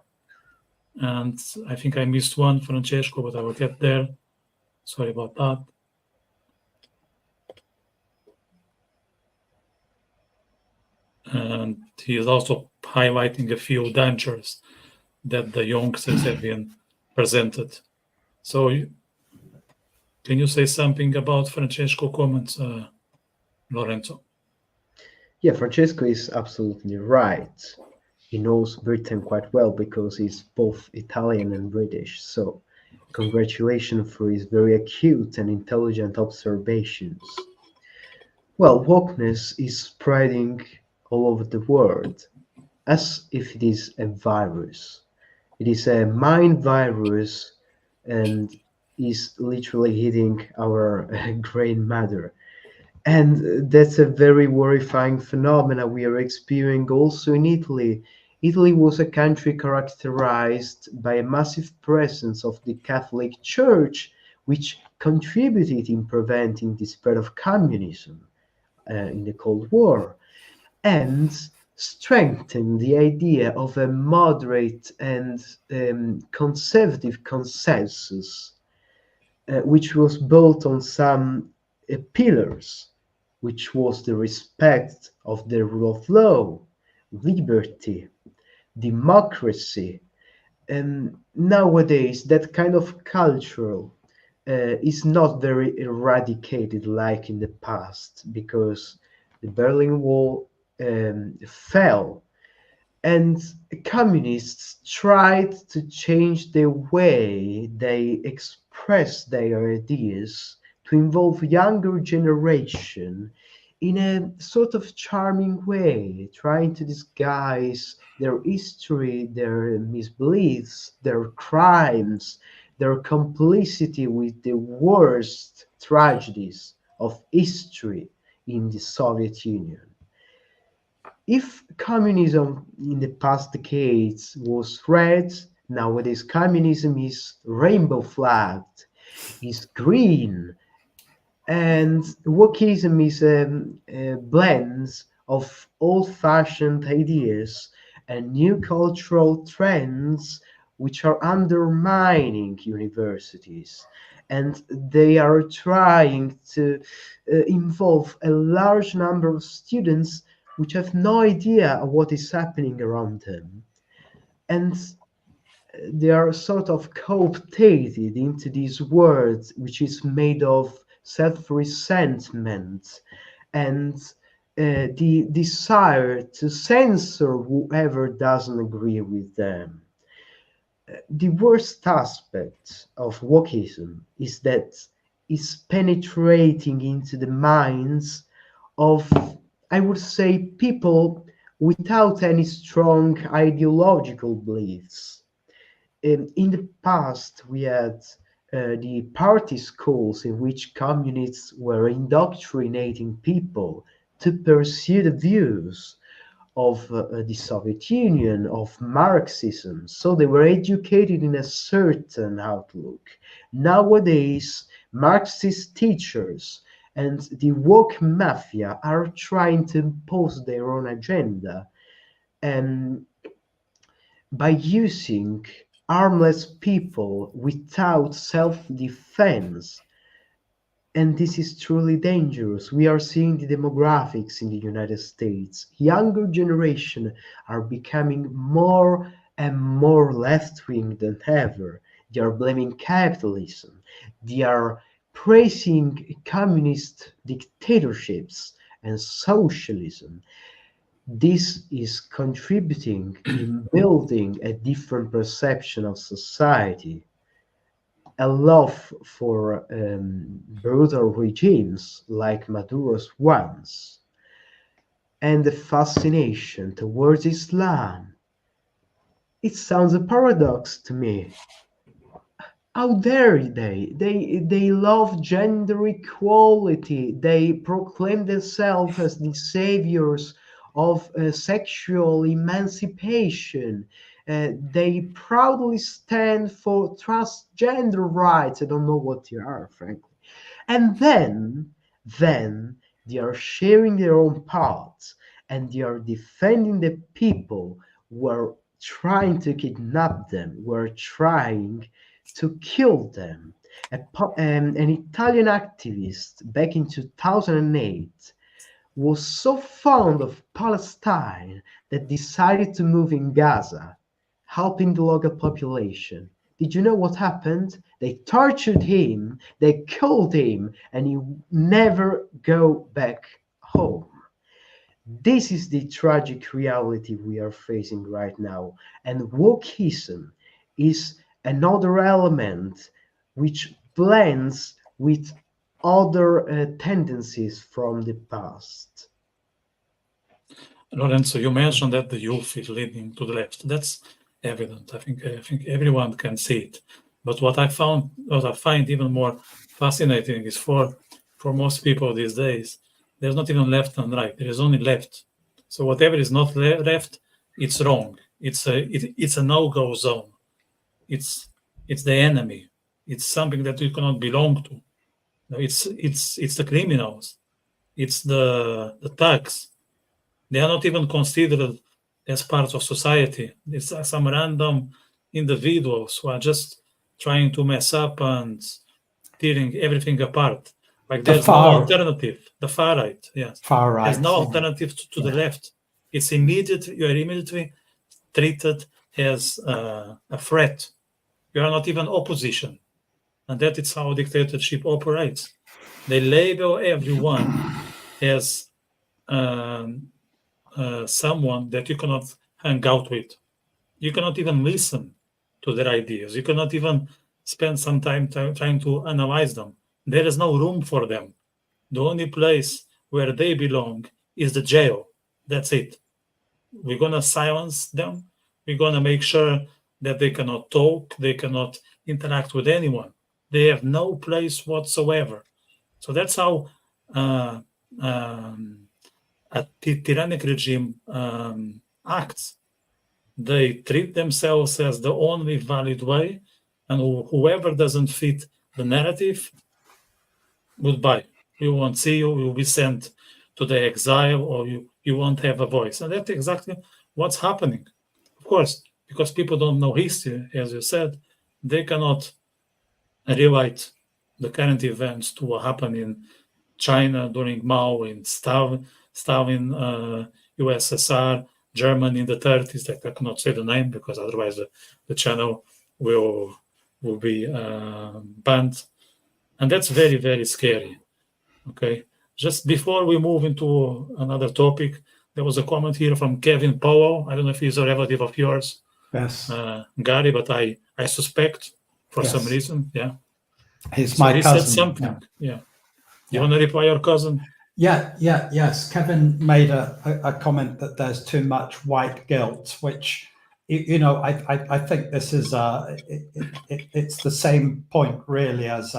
And I think I missed one, Francesco, but I will get there. Sorry about that. And he is also highlighting a few dangers that the youngsters have been presented. So can you say something about Francesco comments, Lorenzo? Yeah, Francesco is absolutely right. He knows Britain quite well because he's both Italian and British. So congratulations for his very acute and intelligent observations. Well, wokeness is spreading all over the world as if it is a virus. It is a mind virus and is literally hitting our brain matter. And that's a very horrifying phenomena we are experiencing also in Italy. Italy was a country characterized by a massive presence of the Catholic Church, which contributed in preventing the spread of communism in the Cold War, and strengthened the idea of a moderate and conservative consensus, which was built on some pillars, which was the respect of the rule of law, liberty, democracy. And nowadays, that kind of culture is not very eradicated like in the past, because the Berlin Wall fell, and communists tried to change the way they express their ideas to involve younger generation in a sort of charming way, trying to disguise their history, their misbeliefs, their crimes, their complicity with the worst tragedies of history in the Soviet Union. If communism in the past decades was red, nowadays communism is rainbow flagged, is green, and wokeism is a blend of old-fashioned ideas and new cultural trends which are undermining universities, and they are trying to involve a large number of students which have no idea of what is happening around them, and they are sort of cooptated into these words which is made of self-resentment and the desire to censor whoever doesn't agree with them. The worst aspect of wokeism is that it's penetrating into the minds of, I would say, people without any strong ideological beliefs. In the past, we had the party schools in which communists were indoctrinating people to pursue the views of the Soviet Union, of Marxism. So they were educated in a certain outlook. Nowadays, Marxist teachers and the woke mafia are trying to impose their own agenda, and by using harmless people without self-defense And this is truly dangerous. We are seeing the demographics in the United States. Younger generation are becoming more and more left-wing than ever. They are blaming capitalism. They are praising communist dictatorships and socialism. This is contributing in building a different perception of society, a love for brutal regimes like Maduro's ones, and a fascination towards Islam. It sounds a paradox to me. How dare they? They love gender equality. They proclaim themselves as the saviors of sexual emancipation. They proudly stand for transgender rights. I don't know what they are, frankly. And then they are sharing their own paths, and they are defending the people who are trying to kidnap them, who are trying to kill them. An Italian activist back in 2008 was so fond of Palestine that decided to move in Gaza, helping the local population. Did you know what happened? They tortured him, they killed him, and he never go back home. This is the tragic reality we are facing right now, and wokeism is another element which blends with other tendencies from the past. Lorenzo, you mentioned that the youth is leaning to the left. That's evident. I think everyone can see it. But what I find even more fascinating is for most people these days, there's not even left and right. There is only left. So whatever is not left, it's wrong. It's a no-go zone. It's the enemy. It's something that you cannot belong to. It's the criminals. It's the thugs. They are not even considered as part of society. It's some random individuals who are just trying to mess up and tearing everything apart. Like there's no alternative. The far right, yes. Far right. There's no alternative to the left. It's you are immediately treated as a threat. You are not even opposition. And that is how dictatorship operates. They label everyone as someone that you cannot hang out with. You cannot even listen to their ideas. You cannot even spend some time trying to analyze them. There is no room for them. The only place where they belong is the jail. That's it. We're going to silence them. We're going to make sure that they cannot talk. They cannot interact with anyone. They have no place whatsoever. So that's how a tyrannic regime acts. They treat themselves as the only valid way, and whoever doesn't fit the narrative, goodbye. We won't see you. You'll be sent to the exile, or you won't have a voice. And that's exactly what's happening. Of course, because people don't know history, as you said, they cannot rewrite the current events to what happened in China during Mao, in Stalin, USSR, Germany in the 30s. I cannot say the name because otherwise the channel will be banned. And that's very, very scary. Okay. Just before we move into another topic, there was a comment here from Kevin Powell. I don't know if he's a relative of yours, yes, Garry, but I suspect for some reason, yeah. He's my cousin. Said something, yeah. You want to reply your cousin? Yes. Kevin made a comment that there's too much white guilt, which, I think this is it's the same point really as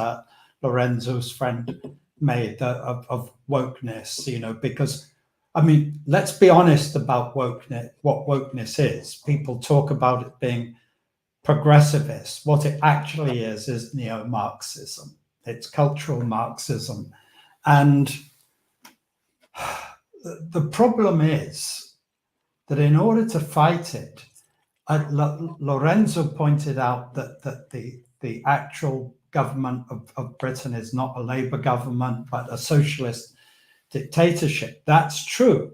Lorenzo's friend made of wokeness, because I mean, let's be honest about wokeness. What wokeness is. People talk about it being progressivist. What it actually is neo-Marxism. It's cultural Marxism. And the problem is that in order to fight it, Lorenzo pointed out that the actual government of Britain is not a Labour government, but a socialist dictatorship. That's true,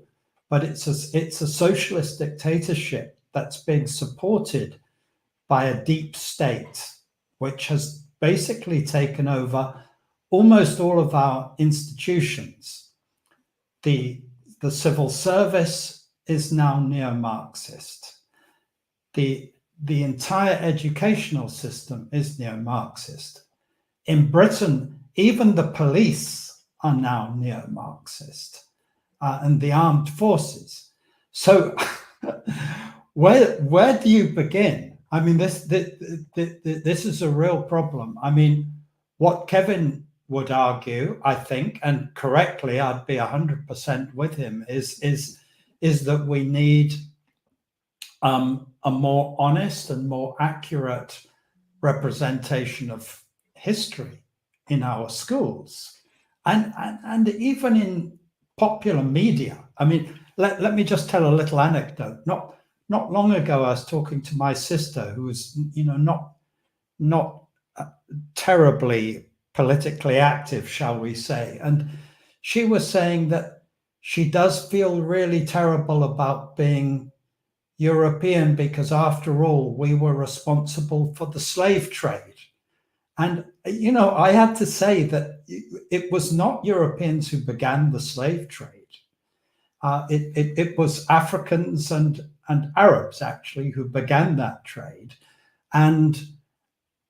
but it's a socialist dictatorship that's being supported by a deep state, which has basically taken over almost all of our institutions. The civil service is now neo-Marxist. The entire educational system is neo-Marxist. In Britain, even the police are now neo-Marxist, and the armed forces. So where do you begin? I mean, this is a real problem. I mean, what Kevin would argue, I think, and correctly, I'd be 100% with him, is that we need a more honest and more accurate representation of history in our schools, and even in popular media. I mean, let me just tell a little anecdote. Not long ago, I was talking to my sister, who was, not terribly politically active, shall we say, and she was saying that she does feel really terrible about being European because, after all, we were responsible for the slave trade. And, I had to say that it was not Europeans who began the slave trade. It was Africans and Arabs, actually, who began that trade. And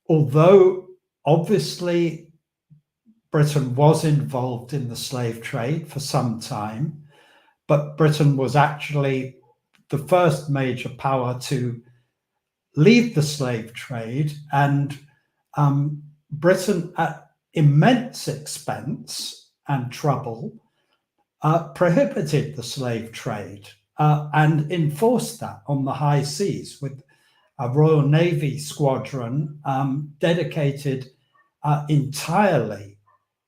although, obviously, Britain was involved in the slave trade for some time, but Britain was actually the first major power to leave the slave trade, and Britain, at immense expense and trouble, prohibited the slave trade and enforced that on the high seas with a Royal Navy squadron dedicated entirely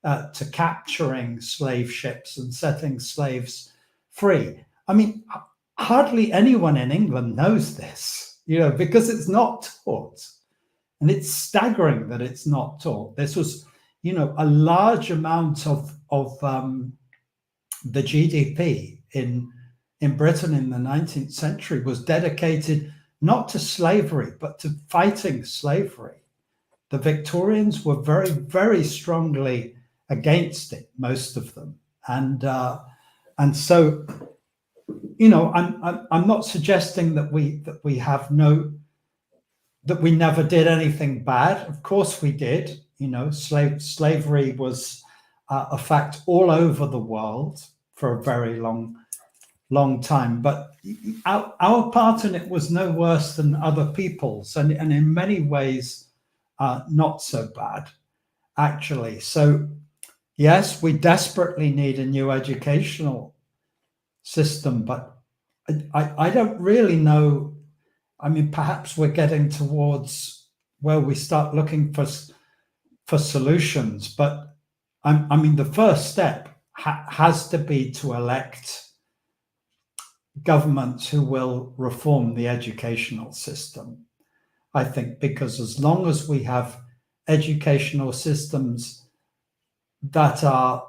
to capturing slave ships and setting slaves free. I mean, hardly anyone in England knows this, because it's not taught. And it's staggering that it's not taught. This was, a large amount of the GDP in Britain in the 19th century was dedicated not to slavery, but to fighting slavery. The Victorians were very, very strongly against it, most of them. And so, I'm not suggesting that we never did anything bad. Of course we did. Slavery was a fact all over the world for a very long time. But our part in it was no worse than other people's, and in many ways not so bad, actually. So yes, we desperately need a new educational system, but I don't really know. I mean, perhaps we're getting towards where we start looking for solutions, but I mean, the first step has to be to elect governments who will reform the educational system, I think, because as long as we have educational systems that are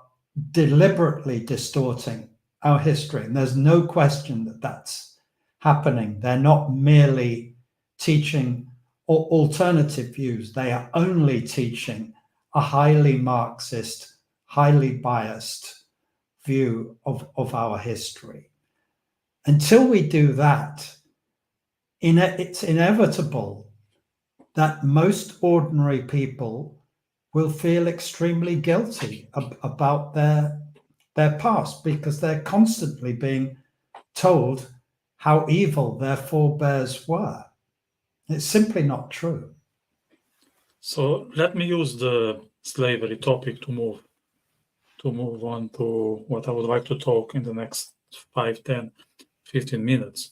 deliberately distorting our history, and there's no question that that's happening. They're not merely teaching alternative views. They are only teaching a highly Marxist, highly biased view of our history. Until we do that, it's inevitable that most ordinary people will feel extremely guilty about their past, because they're constantly being told how evil their forebears were. It's simply not true. So let me use the slavery topic to move on to what I would like to talk in the next 5, 10, 15 minutes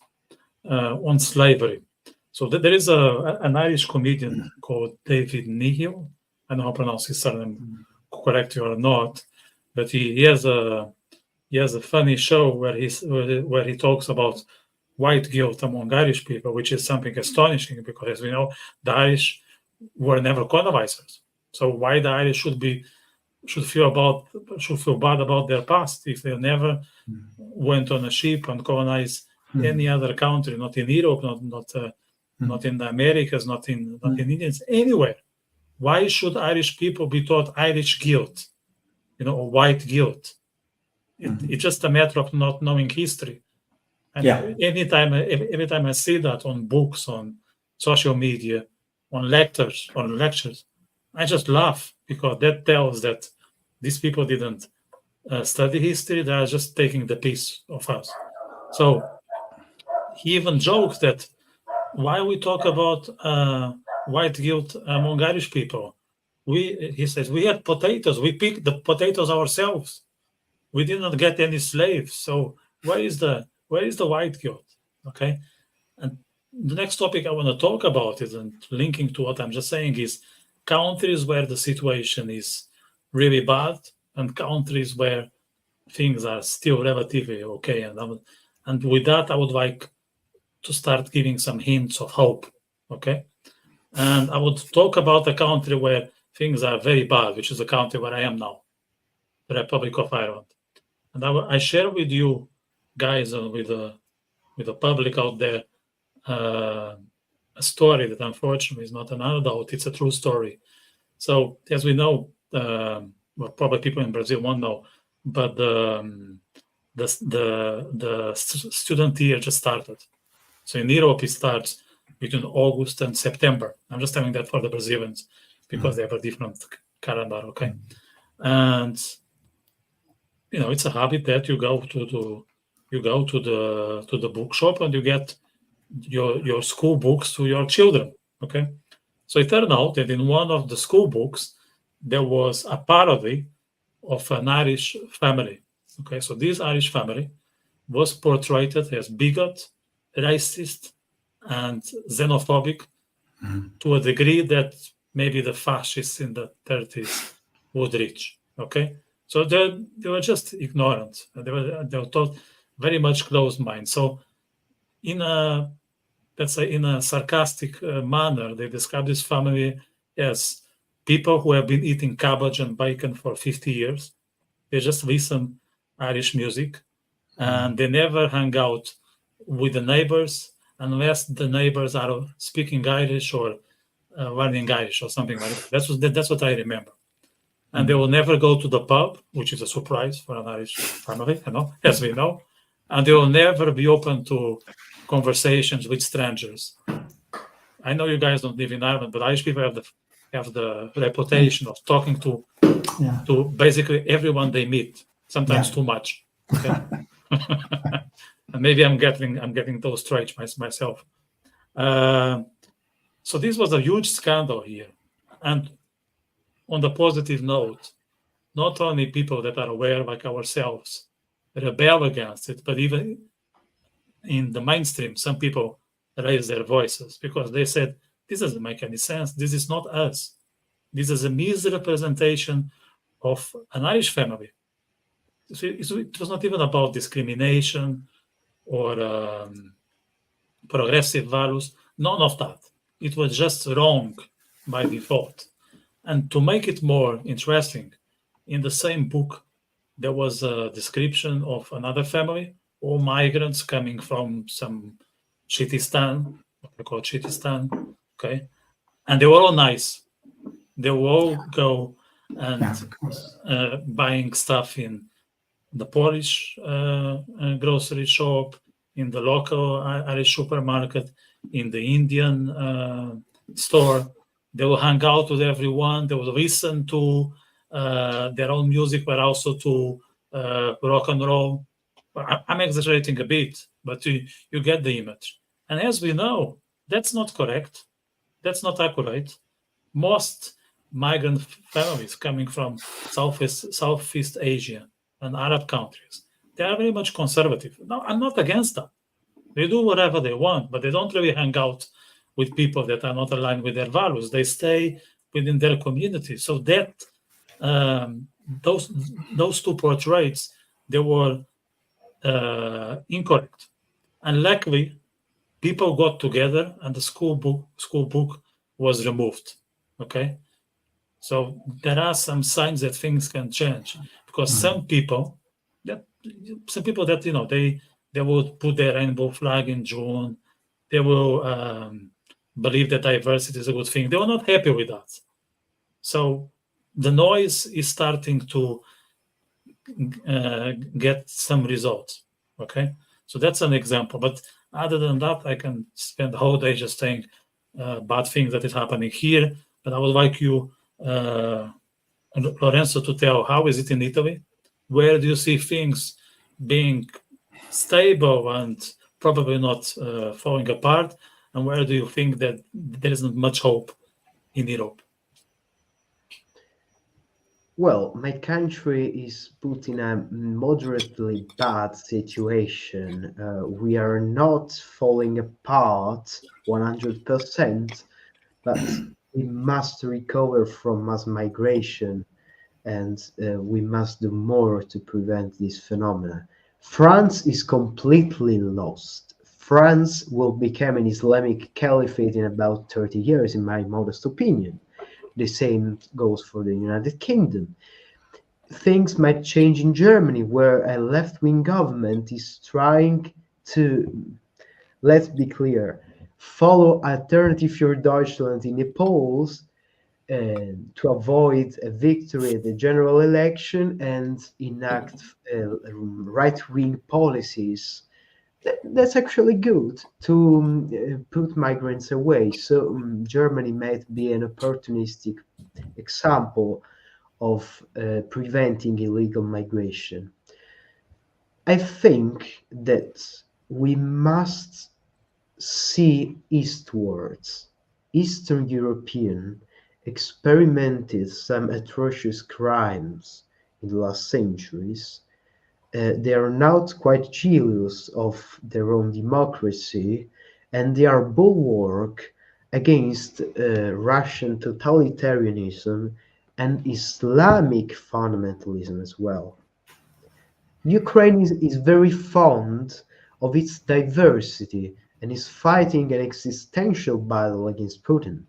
on slavery. So there is an Irish comedian called David Nihil. I don't know how to pronounce his surname correctly or not, but he has a funny show where he talks about white guilt among Irish people, which is something astonishing because, as we know, the Irish were never colonizers. So why the Irish should feel bad about their past if they never went on a ship and colonized any other country, not in Europe, not in the Americas, not in Indians, anywhere. Why should Irish people be taught Irish guilt, or white guilt? It's just a matter of not knowing history. And every time I see that on books, on social media, on lectures, I just laugh, because that tells that these people didn't study history. They are just taking the piece of us. So he even jokes that why we talk about white guilt among Irish people. He says we had potatoes. We picked the potatoes ourselves. We did not get any slaves. So where is the white guilt? Okay. And the next topic I want to talk about is, and linking to what I'm just saying, is countries where the situation is really bad and countries where things are still relatively okay. And with that, I would like to start giving some hints of hope. Okay. And I would talk about a country where things are very bad, which is the country where I am now, the Republic of Ireland. And I share with you guys and with the public out there a story that unfortunately is not an anecdote. It's a true story. So as we know, well, probably people in Brazil won't know, but the student year just started. So in Europe, it starts between August and September. I'm just telling that for the Brazilians because they have a different calendar, okay? And it's a habit that you go to the bookshop and you get your school books to your children, okay? So it turned out that in one of the school books there was a parody of an Irish family, okay? So this Irish family was portrayed as bigot, racist, and xenophobic to a degree that maybe the fascists in the 30s would reach, okay? So they were just ignorant. They were taught very much closed mind. So in a sarcastic manner, they describe this family as people who have been eating cabbage and bacon for 50 years. They just listen Irish music, and they never hang out with the neighbors unless the neighbors are speaking Irish or learning Irish or something like that. That's what I remember. And they will never go to the pub, which is a surprise for an Irish family, as we know. And they will never be open to conversations with strangers. I know you guys don't live in Ireland, but Irish people have the reputation of talking to basically everyone they meet, sometimes too much. Okay? And maybe I'm getting those traits myself. So this was a huge scandal here. And on the positive note, not only people that are aware like ourselves rebel against it, but even in the mainstream, some people raise their voices because they said, this doesn't make any sense. This is not us. This is a misrepresentation of an Irish family. It was not even about discrimination or progressive values, none of that. It was just wrong by default. And to make it more interesting, in the same book, there was a description of another family, all migrants coming from some Chitistan, what they call Chitistan, okay? And they were all nice. They will all go and buying stuff in the Polish grocery shop, in the local Irish supermarket, in the Indian store. They will hang out with everyone. They will listen to their own music, but also to rock and roll. I'm exaggerating a bit, but you get the image. And as we know, that's not correct. That's not accurate. Most migrant families coming from Southeast Asia and Arab countries, they are very much conservative. No, I'm not against that. They do whatever they want, but they don't really hang out with people that are not aligned with their values. They stay within their community. So that those two portraits, they were incorrect. And luckily, people got together and the school book was removed. Okay, So there are some signs that things can change, because some people that they will put their rainbow flag in June. They will believe that diversity is a good thing. They were not happy with that. So the noise is starting to get some results. Okay, so that's an example. But other than that, I can spend the whole day just saying bad things that is happening here. But I would like you, Lorenzo, to tell how is it in Italy? Where do you see things being stable and probably not falling apart? And where do you think that there isn't much hope in Europe? Well, my country is put in a moderately bad situation. We are not falling apart 100%, but we must recover from mass migration, and we must do more to prevent this phenomena. France is completely lost. France will become an Islamic caliphate in about 30 years, in my modest opinion. The same goes for the United Kingdom. Things might change in Germany, where a left-wing government is trying to, let's be clear, follow Alternative für Deutschland in the polls to avoid a victory at the general election and enact right-wing policies. That's actually good to put migrants away. So Germany might be an opportunistic example of preventing illegal migration. I think that we must see eastwards. Eastern European experimented some atrocious crimes in the last centuries. They are not quite jealous of their own democracy, and they are bulwark against Russian totalitarianism and Islamic fundamentalism as well. Ukraine is very fond of its diversity and is fighting an existential battle against Putin.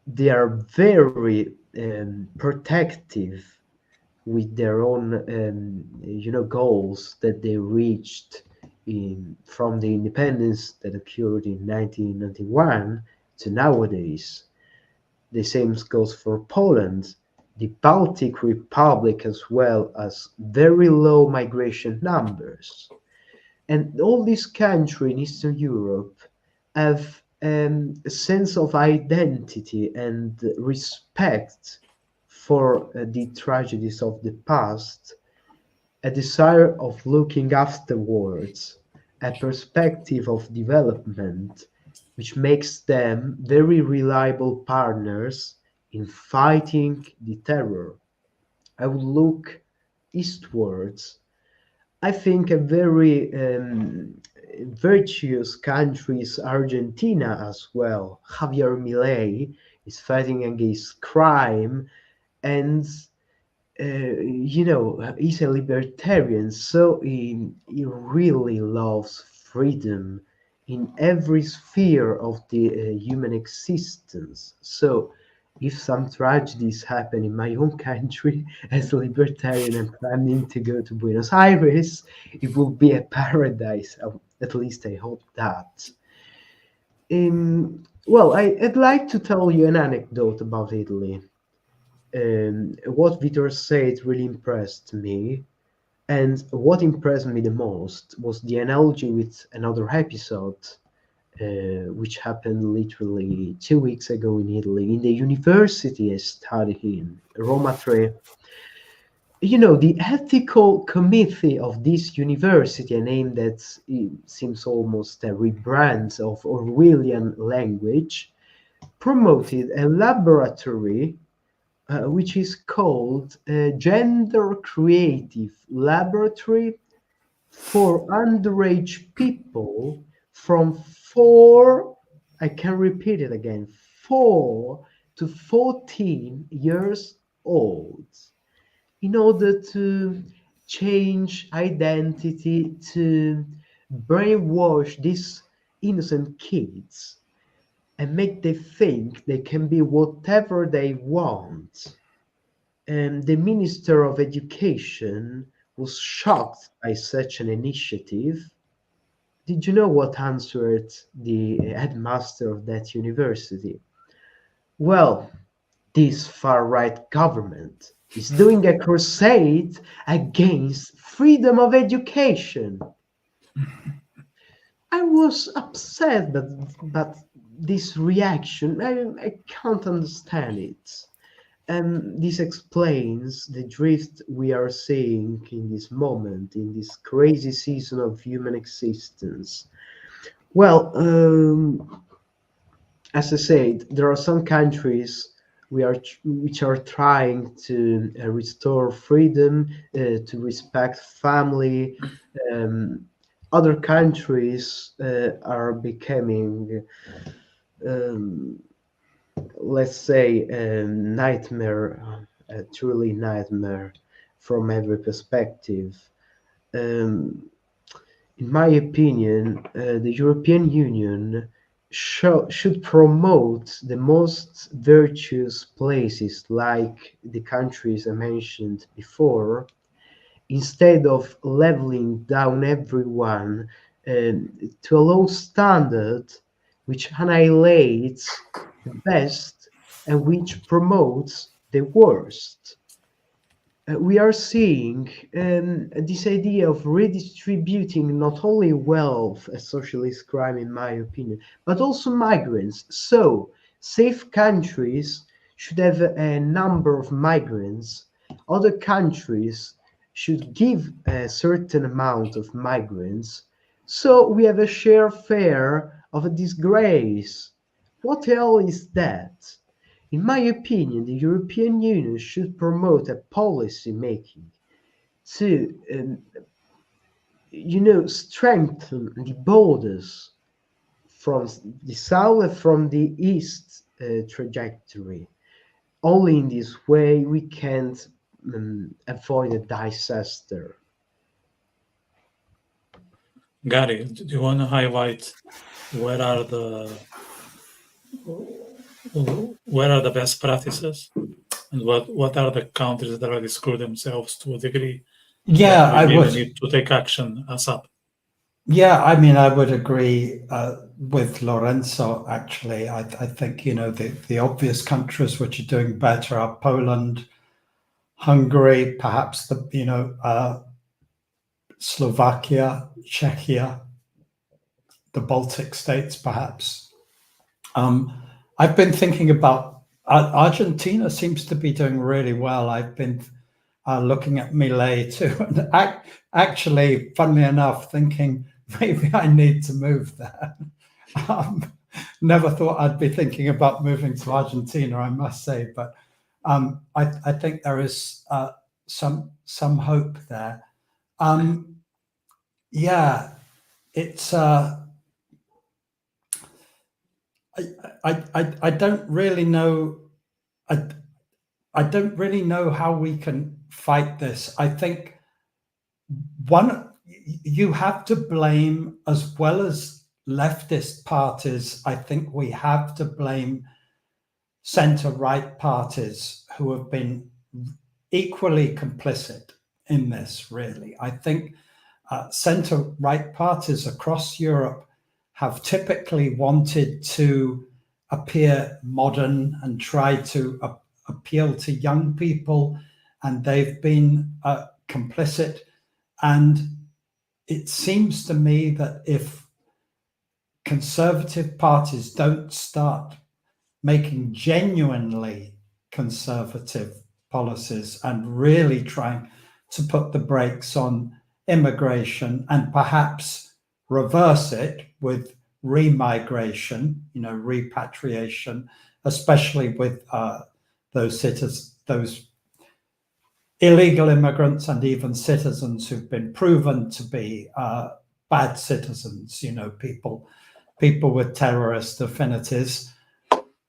They are very protective with their own goals that they reached from the independence that occurred in 1991 to nowadays. The same goes for Poland, the Baltic Republic, as well as very low migration numbers. And all these countries in Eastern Europe have a sense of identity and respect for the tragedies of the past, a desire of looking afterwards, a perspective of development, which makes them very reliable partners in fighting the terror. I would look eastwards. I think a very virtuous country is Argentina as well. Javier Milei is fighting against crime, and he's a libertarian, so he really loves freedom in every sphere of the human existence. So if some tragedies happen in my own country, as a libertarian and planning to go to Buenos Aires, it will be a paradise. At least I hope that. Well, I'd like to tell you an anecdote about Italy. What Vitor said really impressed me. And what impressed me the most was the analogy with another episode, which happened literally 2 weeks ago in Italy, in the university I studied in, Roma 3. The ethical committee of this university, a name that seems almost a rebrand of Orwellian language, promoted a laboratory which is called Gender Creative Laboratory for underage people from 4, I can repeat it again, 4 to 14 years old, in order to change identity, to brainwash these innocent kids. and make them think they can be whatever they want. And the Minister of Education was shocked by such an initiative. Did you know what answered the headmaster of that university? Well, this far-right government is doing a crusade against freedom of education. I was upset, but this reaction, I can't understand it. And this explains the drift we are seeing in this moment, in this crazy season of human existence. Well, as I said, there are some countries which are trying to restore freedom, to respect family. Other countries are becoming, let's say, a nightmare, a truly nightmare from every perspective. In my opinion, the European Union should promote the most virtuous places like the countries I mentioned before, instead of leveling down everyone to a low standard which annihilates the best and which promotes the worst. We are seeing this idea of redistributing not only wealth, a socialist crime in my opinion, but also migrants. So safe countries should have a number of migrants. Other countries should give a certain amount of migrants. So we have a share of a disgrace. What hell is that? In my opinion, the European Union should promote a policy making to, strengthen the borders from the south and from the east trajectory. Only in this way we can avoid a disaster. Garry, do you want to highlight where are the best practices, and what are the countries that already screw themselves to a degree? Yeah, I would need to take action ASAP. Yeah, I mean, I would agree with Lorenzo, actually. I think, the obvious countries which are doing better are Poland, Hungary, perhaps Slovakia, Czechia, the Baltic states, perhaps. I've been thinking about Argentina seems to be doing really well. I've been looking at Milei too, and actually, funnily enough, thinking maybe I need to move there. Never thought I'd be thinking about moving to Argentina, I must say, but I think there is some hope there. Yeah, it's. I don't really know. I don't really know how we can fight this. I think you have to blame, as well as leftist parties, I think we have to blame centre-right parties who have been equally complicit in this, really. I think centre-right parties across Europe have typically wanted to appear modern and try to appeal to young people, and they've been complicit. And it seems to me that if conservative parties don't start making genuinely conservative policies and really trying to put the brakes on immigration and perhaps reverse it with remigration, repatriation, especially with those illegal immigrants and even citizens who've been proven to be bad citizens, people with terrorist affinities.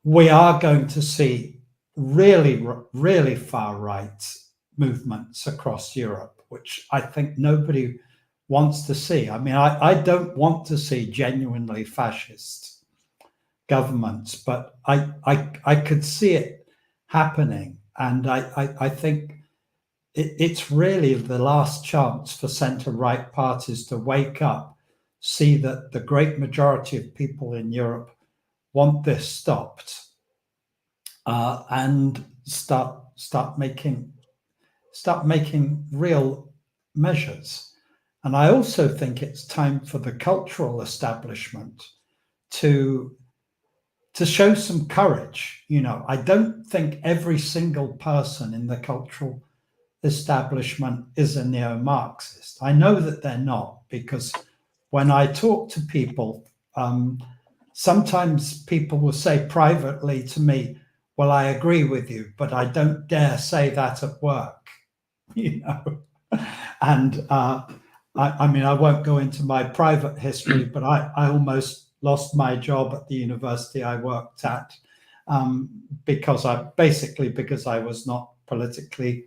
We are going to see really, really far right movements across Europe, which I think nobody wants to see. I mean, I don't want to see genuinely fascists governments, but I could see it happening, and I think it's really the last chance for centre-right parties to wake up, see that the great majority of people in Europe want this stopped, and start making real measures. And I also think it's time for the cultural establishment to show some courage. I don't think every single person in the cultural establishment is a neo-Marxist. I know that they're not, because when I talk to people, sometimes people will say privately to me, well, I agree with you, but I don't dare say that at work, And I mean, I won't go into my private history, but I almost lost my job at the university I worked at because I was not politically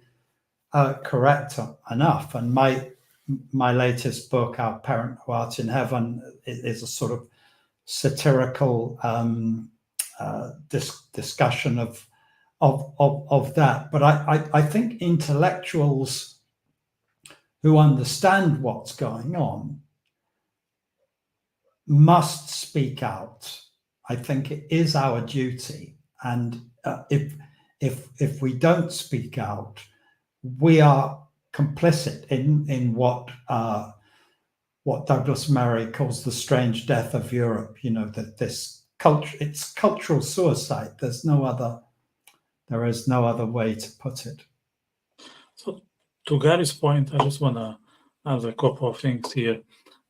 correct enough. And my latest book, Our Parent Who Art in Heaven, is a sort of satirical discussion of that. But I think intellectuals who understand what's going on must speak out. I think it is our duty, and if we don't speak out, we are complicit in what Douglas Murray calls the strange death of Europe. That this culture, it's cultural suicide. There is no other way to put it. So, to Garry's point, I just want to add a couple of things here.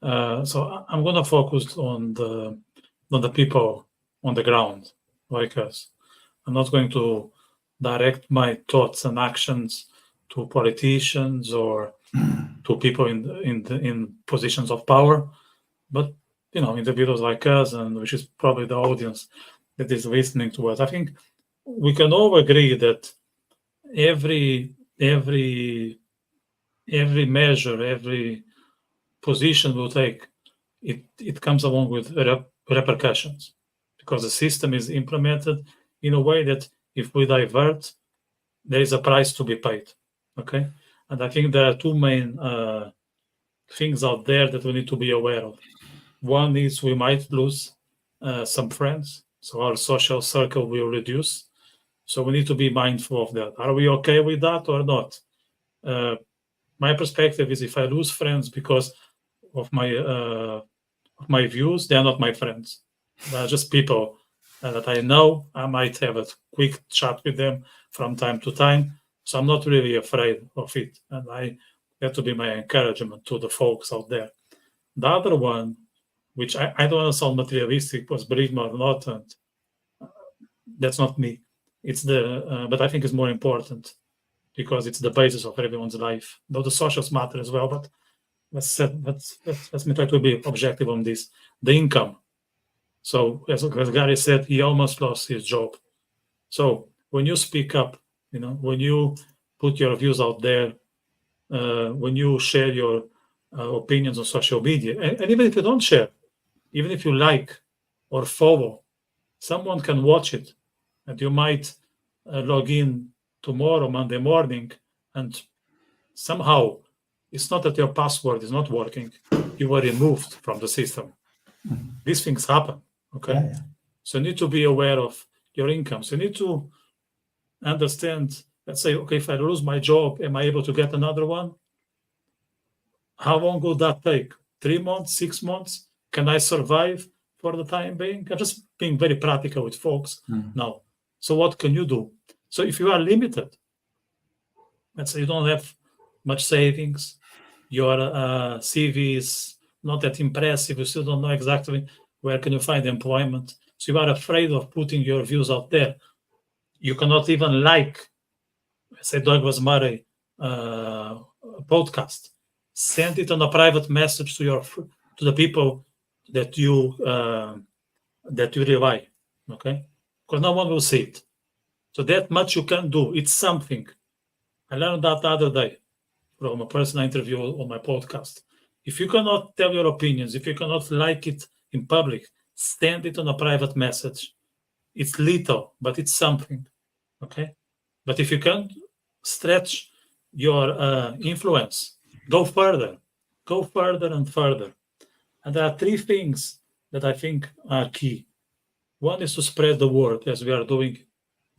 So I'm going to focus on the people on the ground, like us. I'm not going to direct my thoughts and actions to politicians or to people in positions of power, but individuals like us, and which is probably the audience that is listening to us. I think we can all agree that every measure, every position we'll take, it comes along with repercussions, because the system is implemented in a way that if we divert, there is a price to be paid. Okay, and I think there are two main things out there that we need to be aware of. One is we might lose some friends, so our social circle will reduce. So we need to be mindful of that. Are we okay with that or not? My perspective is, if I lose friends because of my views, they are not my friends. They are just people that I know. I might have a quick chat with them from time to time. So I'm not really afraid of it. And I have to be my encouragement to the folks out there. The other one, which I don't want to sound materialistic, was believe me or not, and that's not me. It's but I think it's more important, because it's the basis of everyone's life. Though the socials matter as well, but let's me try to be objective on this. The income. So as Garry said, he almost lost his job. So when you speak up, when you put your views out there, when you share your opinions on social media, and even if you don't share, even if you like or follow, someone can watch it, and you might log in tomorrow, Monday morning, and somehow it's not that your password is not working, you were removed from the system. Mm-hmm. These things happen, okay? Yeah. So you need to be aware of your income. So you need to understand, let's say, okay, if I lose my job, am I able to get another one? How long will that take? 3 months, 6 months? Can I survive for the time being? I'm just being very practical with folks now. So what can you do? So if you are limited, let's say you don't have much savings, your CV is not that impressive, you still don't know exactly where can you find employment, so you are afraid of putting your views out there. You cannot even say Douglas Murray podcast. Send it on a private message to the people that you rely, okay? Because no one will see it. So that much you can do. It's something. I learned that the other day from a person I interviewed on my podcast. If you cannot tell your opinions, if you cannot like it in public, send it on a private message. It's little, but it's something, okay? But if you can stretch your influence, go further and further. And there are three things that I think are key. One is to spread the word, as we are doing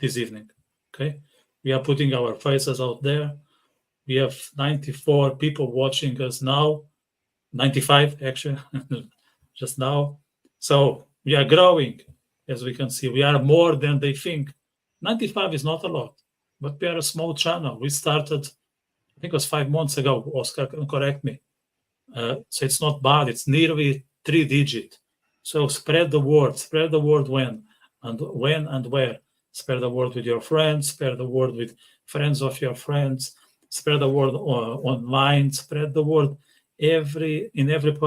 this evening, okay? We are putting our faces out there. We have 94 people watching us now, 95 actually, just now. So we are growing, as we can see. We are more than they think. 95 is not a lot, but we are a small channel. We started, I think it was 5 months ago. Oscar can correct me. So it's not bad. It's nearly 3-digit. So spread the word. Spread the word when and where. Spread the word with your friends. Spread the word with friends of your friends. Spread the word online. Spread the word in every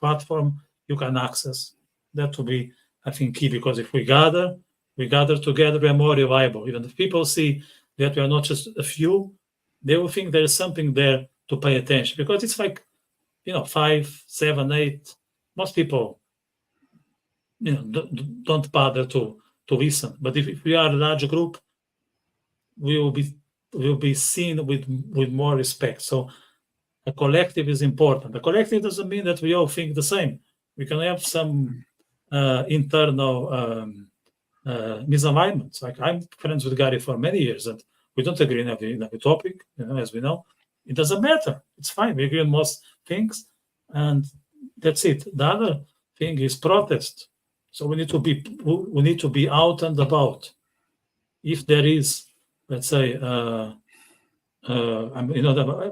platform you can access. That will be, I think, key, because if we gather together, we are more reliable. Even if people see that we are not just a few, they will think there is something there to pay attention, because it's like, 5, 7, 8. Most people, don't bother to listen. But if we are a large group, we will be seen with more respect. So a collective is important. A collective doesn't mean that we all think the same. We can have some internal misalignments. Like, I'm friends with Garry for many years, and we don't agree in every topic, as we know. It doesn't matter. It's fine. We agree on most things, and that's it. The other thing is protest. So we need to be out and about. If there is, let's say,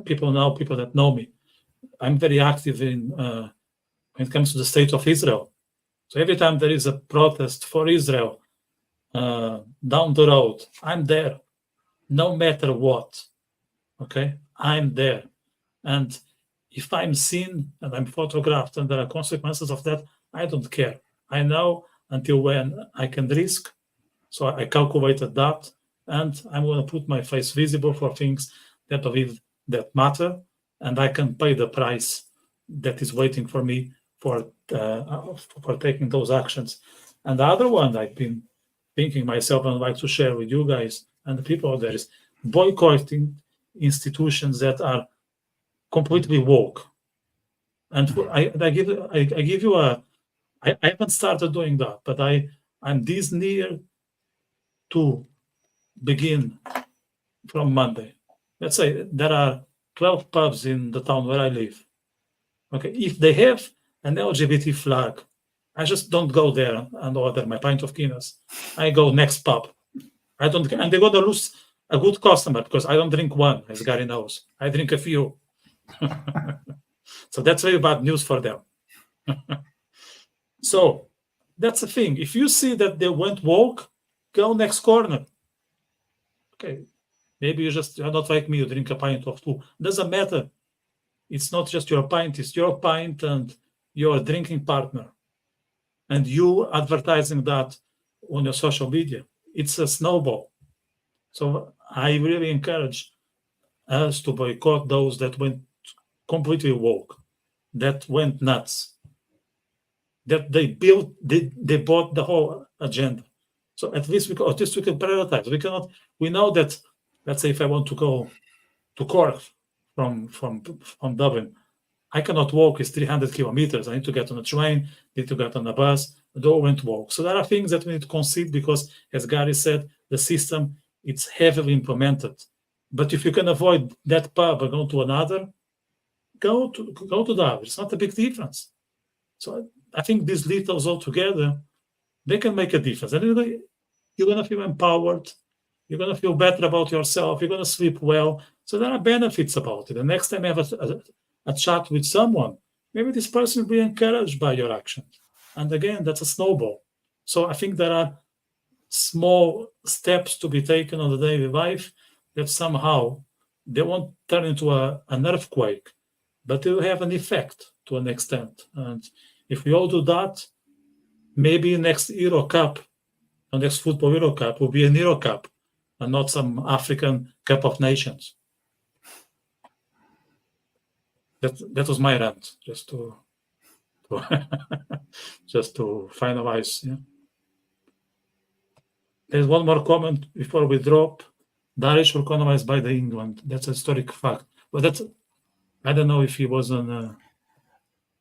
people that know me, I'm very active when it comes to the state of Israel. So every time there is a protest for Israel down the road, I'm there, no matter what. Okay, I'm there. And if I'm seen and I'm photographed and there are consequences of that, I don't care. I know until when I can risk. So I calculated that, and I'm going to put my face visible for things that I believe that matter, and I can pay the price that is waiting for me for taking those actions. And the other one I've been thinking myself and I'd like to share with you guys and the people out there is boycotting institutions that are completely woke. And I give you I haven't started doing that, but I'm this near to begin from Monday. Let's say there are 12 pubs in the town where I live. Okay, if they have an LGBT flag, I just don't go there and order my pint of Guinness. I go next pub. And they're going to lose a good customer, because I don't drink one, as Garry knows. I drink a few. So that's very bad news for them. So that's the thing. If you see that they went woke, go next corner. Okay, maybe you're not like me, you drink a pint of two. Doesn't matter. It's not just your pint, it's your pint and your drinking partner. And you advertising that on your social media. It's a snowball. So I really encourage us to boycott those that went completely woke, that went nuts, that they bought the whole agenda. So at least we can prioritize. We know that, let's say if I want to go to Cork from Dublin, I cannot walk. It's 300 kilometers. I need to get on a train, need to get on a bus. They all went walk. So there are things that we need to concede, because, as Garry said, the system, it's heavily implemented. But if you can avoid that pub and go to another, go to the other. It's not a big difference. So I think these littles all together, they can make a difference. And you're going to feel empowered. You're going to feel better about yourself. You're going to sleep well. So there are benefits about it. The next time you have a chat with someone, maybe this person will be encouraged by your action. And again, that's a snowball. So I think there are small steps to be taken on the daily life that somehow they won't turn into an earthquake, but they will have an effect to an extent. And if we all do that, maybe next Euro Cup, the next football Euro Cup will be an Euro Cup and not some African Cup of Nations. That was my rant, just to just to finalize. Yeah. There's one more comment before we drop. The Irish were colonized by the England. That's a historic fact. But that's, I don't know if he was on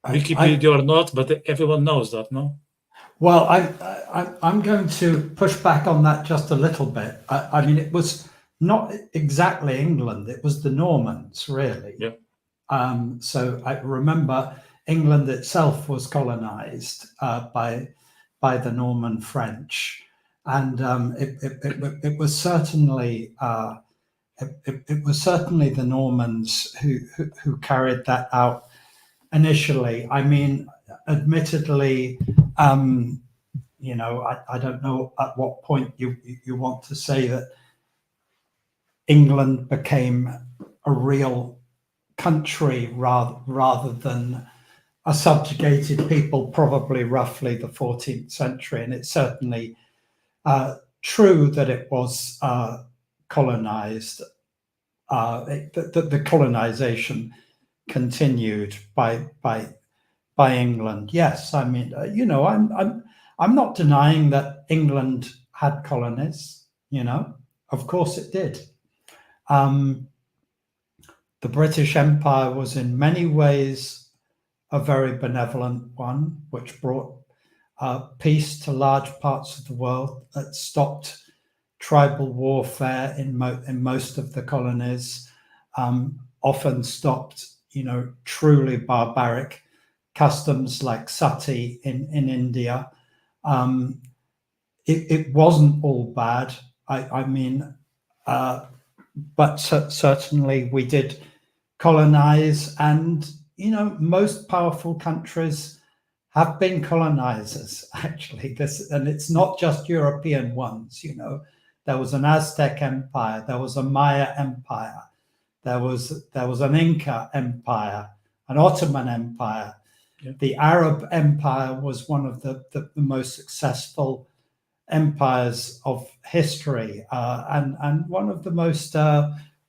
Wikipedia or not, but everyone knows that, no? Well, I'm going to push back on that just a little bit. I mean, it was not exactly England; it was the Normans, really. Yeah. So I remember England itself was colonized by the Norman French, and it was certainly it was certainly the Normans who carried that out initially. I mean, admittedly, you know, I don't know at what point you want to say that England became a real country rather than a subjugated people, probably roughly the 14th century. And it's certainly true that it was colonized, the colonization continued by England. Yes, I mean, you know, I'm not denying that England had colonies. You know, of course it did. The British Empire was in many ways a very benevolent one, which brought peace to large parts of the world. It stopped tribal warfare in most of the colonies. Often stopped, you know, truly barbaric customs like sati in India. It wasn't all bad. I mean, but certainly we did colonize, and you know, most powerful countries have been colonizers. Actually, and it's not just European ones. You know, there was an Aztec empire, there was a Maya empire, there was an Inca empire, an Ottoman empire. Yeah. The Arab Empire was one of the most successful empires of history, and one of the most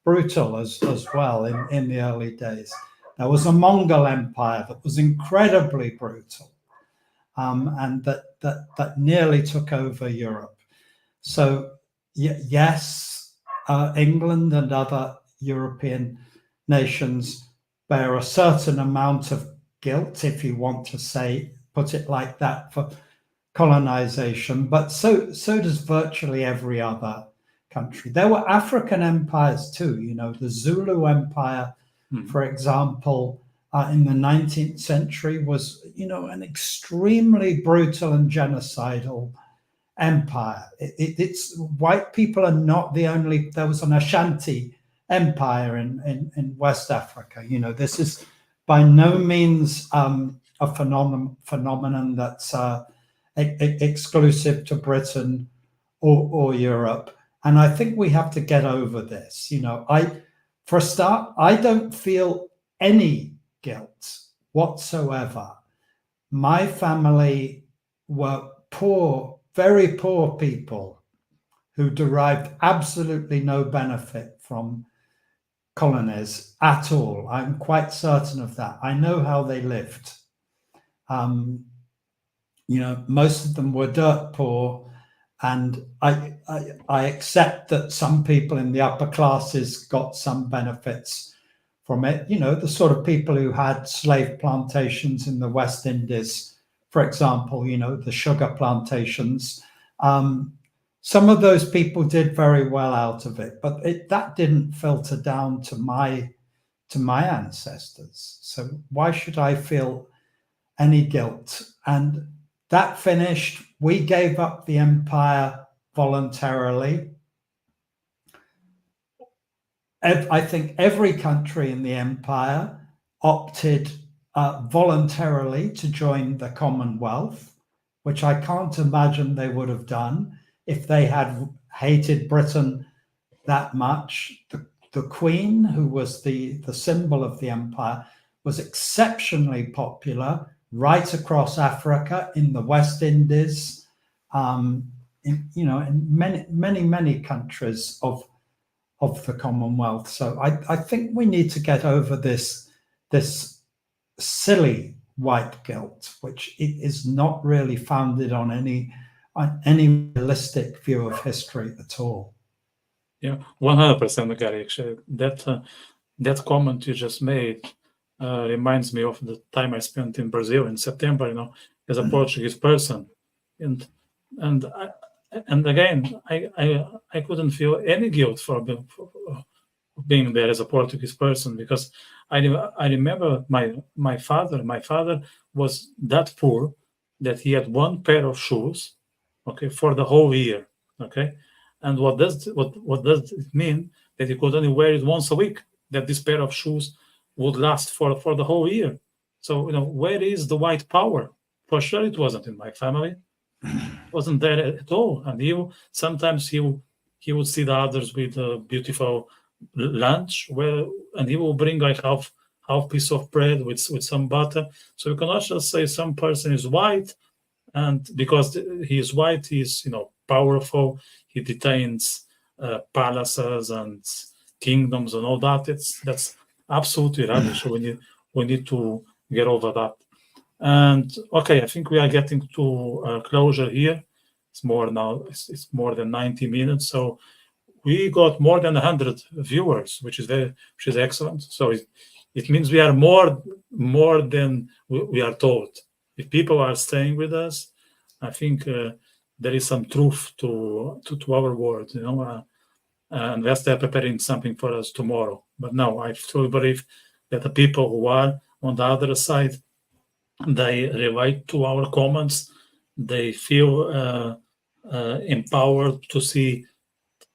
brutal as well in the early days. There was a Mongol Empire that was incredibly brutal, and that nearly took over Europe. So yes, England and other European nations bear a certain amount of guilt, if you want to put it like that, for colonization, but so does virtually every other country. There were African empires too. You know, the Zulu Empire, for example, in the 19th century was, you know, an extremely brutal and genocidal empire. It's white people are not the only. There was an Ashanti Empire in West Africa. You know, this is by no means a phenomenon that's exclusive to Britain or Europe. And I think we have to get over this. You know, for a start, I don't feel any guilt whatsoever. My family were poor, very poor people who derived absolutely no benefit from colonies at all. I'm quite certain of that. I know how they lived. You know, most of them were dirt poor, and I accept that some people in the upper classes got some benefits from it. You know, the sort of people who had slave plantations in the West Indies, for example, you know, the sugar plantations. Some of those people did very well out of it, but that didn't filter down to my ancestors. So why should I feel any guilt? And that finished. We gave up the empire voluntarily. I think every country in the empire opted voluntarily to join the Commonwealth, which I can't imagine they would have done if they had hated Britain that much. The Queen, who was the symbol of the empire, was exceptionally popular right across Africa, in the West Indies, in many countries of the Commonwealth. So I think we need to get over this silly white guilt, which is not really founded on any realistic view of history at all. Yeah, 100%, Garry. Actually, that comment you just made reminds me of the time I spent in Brazil in September. As a Portuguese person, and again, I couldn't feel any guilt for being there as a Portuguese person, because I remember my father. My father was that poor that he had one pair of shoes, okay, for the whole year, okay. And what does it mean that he could only wear it once a week? That this pair of shoes would last for the whole year. So where is the white power? For sure, it wasn't in my family. It wasn't there at all. And sometimes he would see the others with a beautiful lunch, and he will bring like half piece of bread with some butter. So you cannot just say some person is white, and because he is white, he's powerful. He detains palaces and kingdoms and all that. That's absolutely rubbish. We need to get over that. And okay, I think we are getting to closure here. It's more now. It's more than 90 minutes. So we got more than 100 viewers, which is excellent. So it means we are more than we are told. If people are staying with us, I think there is some truth to our word, unless they're preparing something for us tomorrow. But no, I truly believe that the people who are on the other side, they relate to our comments. They feel empowered to see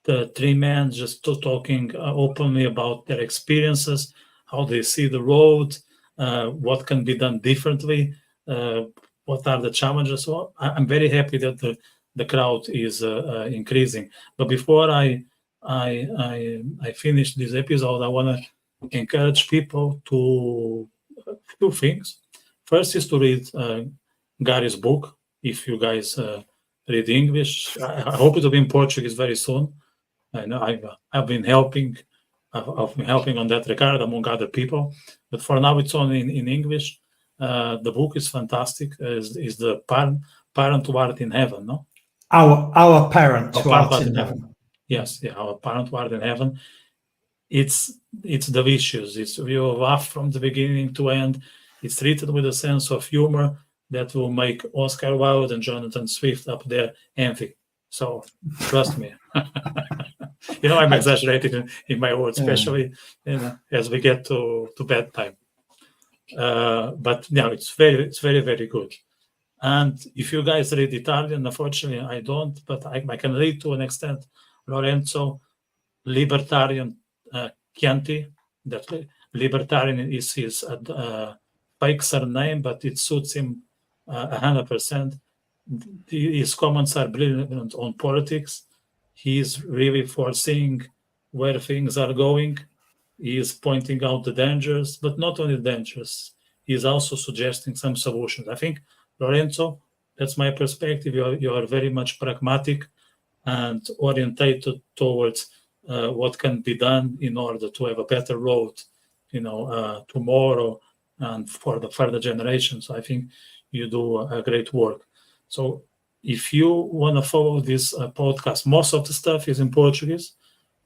the three men just talking openly about their experiences, how they see the road, what can be done differently, what are the challenges. So I'm very happy that the crowd is increasing. But before I finish this episode, I want to encourage people to two things. First is to read Garry's book. If you guys read English, I hope it will be in Portuguese very soon. I know I've been helping. I've been helping on that regard among other people, but for now it's only in English. The book is fantastic. Is the parent who art in heaven? No, our parent who art in heaven. Yes, yeah, our parent who art in heaven. It's delicious. You laugh from the beginning to end. It's treated with a sense of humor that will make Oscar Wilde and Jonathan Swift up there envy. So trust me. I'm exaggerating in my words, especially as we get to bedtime. But no, it's very, very good. And if you guys read Italian, unfortunately I don't, but I can read to an extent. Lorenzo, libertarian Cianti. That libertarian is his fake surname, but it suits him 100%. His comments are brilliant on politics. He is really foreseeing where things are going. He is pointing out the dangers, but not only dangers. He is also suggesting some solutions. I think, Lorenzo, that's my perspective. You are very much pragmatic and orientated towards what can be done in order to have a better road, tomorrow and for the further generations. I think you do a great work. So if you want to follow this podcast, most of the stuff is in Portuguese,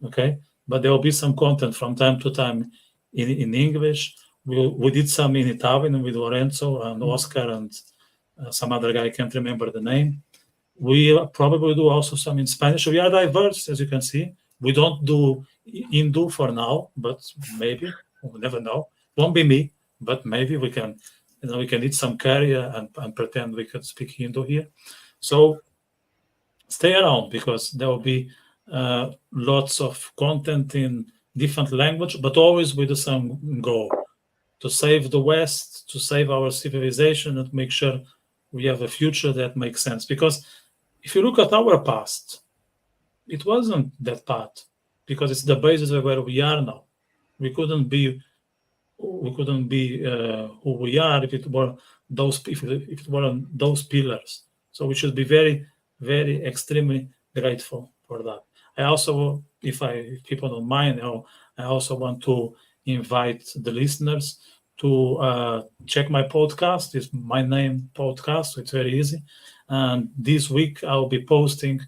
okay? But there will be some content from time to time in English. We did some in Italian with Lorenzo and Oscar and some other guy, I can't remember the name. We probably do also some in Spanish. We are diverse, as you can see. We don't do Hindu for now, but maybe, we'll never know. Won't be me, but maybe we can eat some curry and pretend we could speak Hindu here. So stay around, because there will be lots of content in different language, but always with the same goal: to save the West, to save our civilization, and make sure we have a future that makes sense. Because if you look at our past, it wasn't that bad, because it's the basis of where we are now. We couldn't be who we are if it were those pillars. So we should be very, very extremely grateful for that. I also, if people don't mind, I also want to invite the listeners to check my podcast. It's my name podcast, so it's very easy. And this week I'll be posting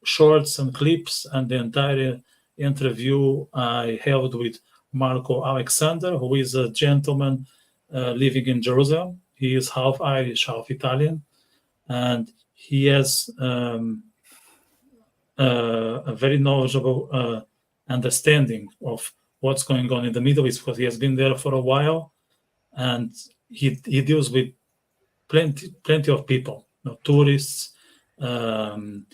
shorts and clips and the entire interview I held with Marco Alexander, who is a gentleman living in Jerusalem. He is half Irish, half Italian, and he has a very knowledgeable understanding of what's going on in the Middle East, because he has been there for a while, and he deals with plenty of people, tourists, government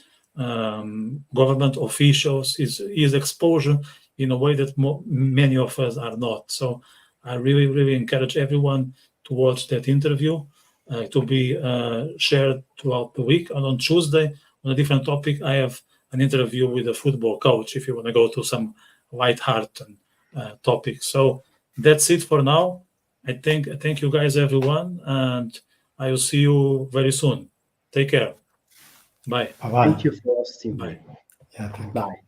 officials. His exposure in a way that many of us are not. So I really encourage everyone to watch that interview. To be shared throughout the week. And on Tuesday, on a different topic, I have an interview with a football coach, if you want to go to some light-hearted topics. So that's it for now. I thank you guys, everyone, and I will see you very soon. Take care. Bye. Bye-bye. Thank you for hosting me. Yeah, thank you. Bye.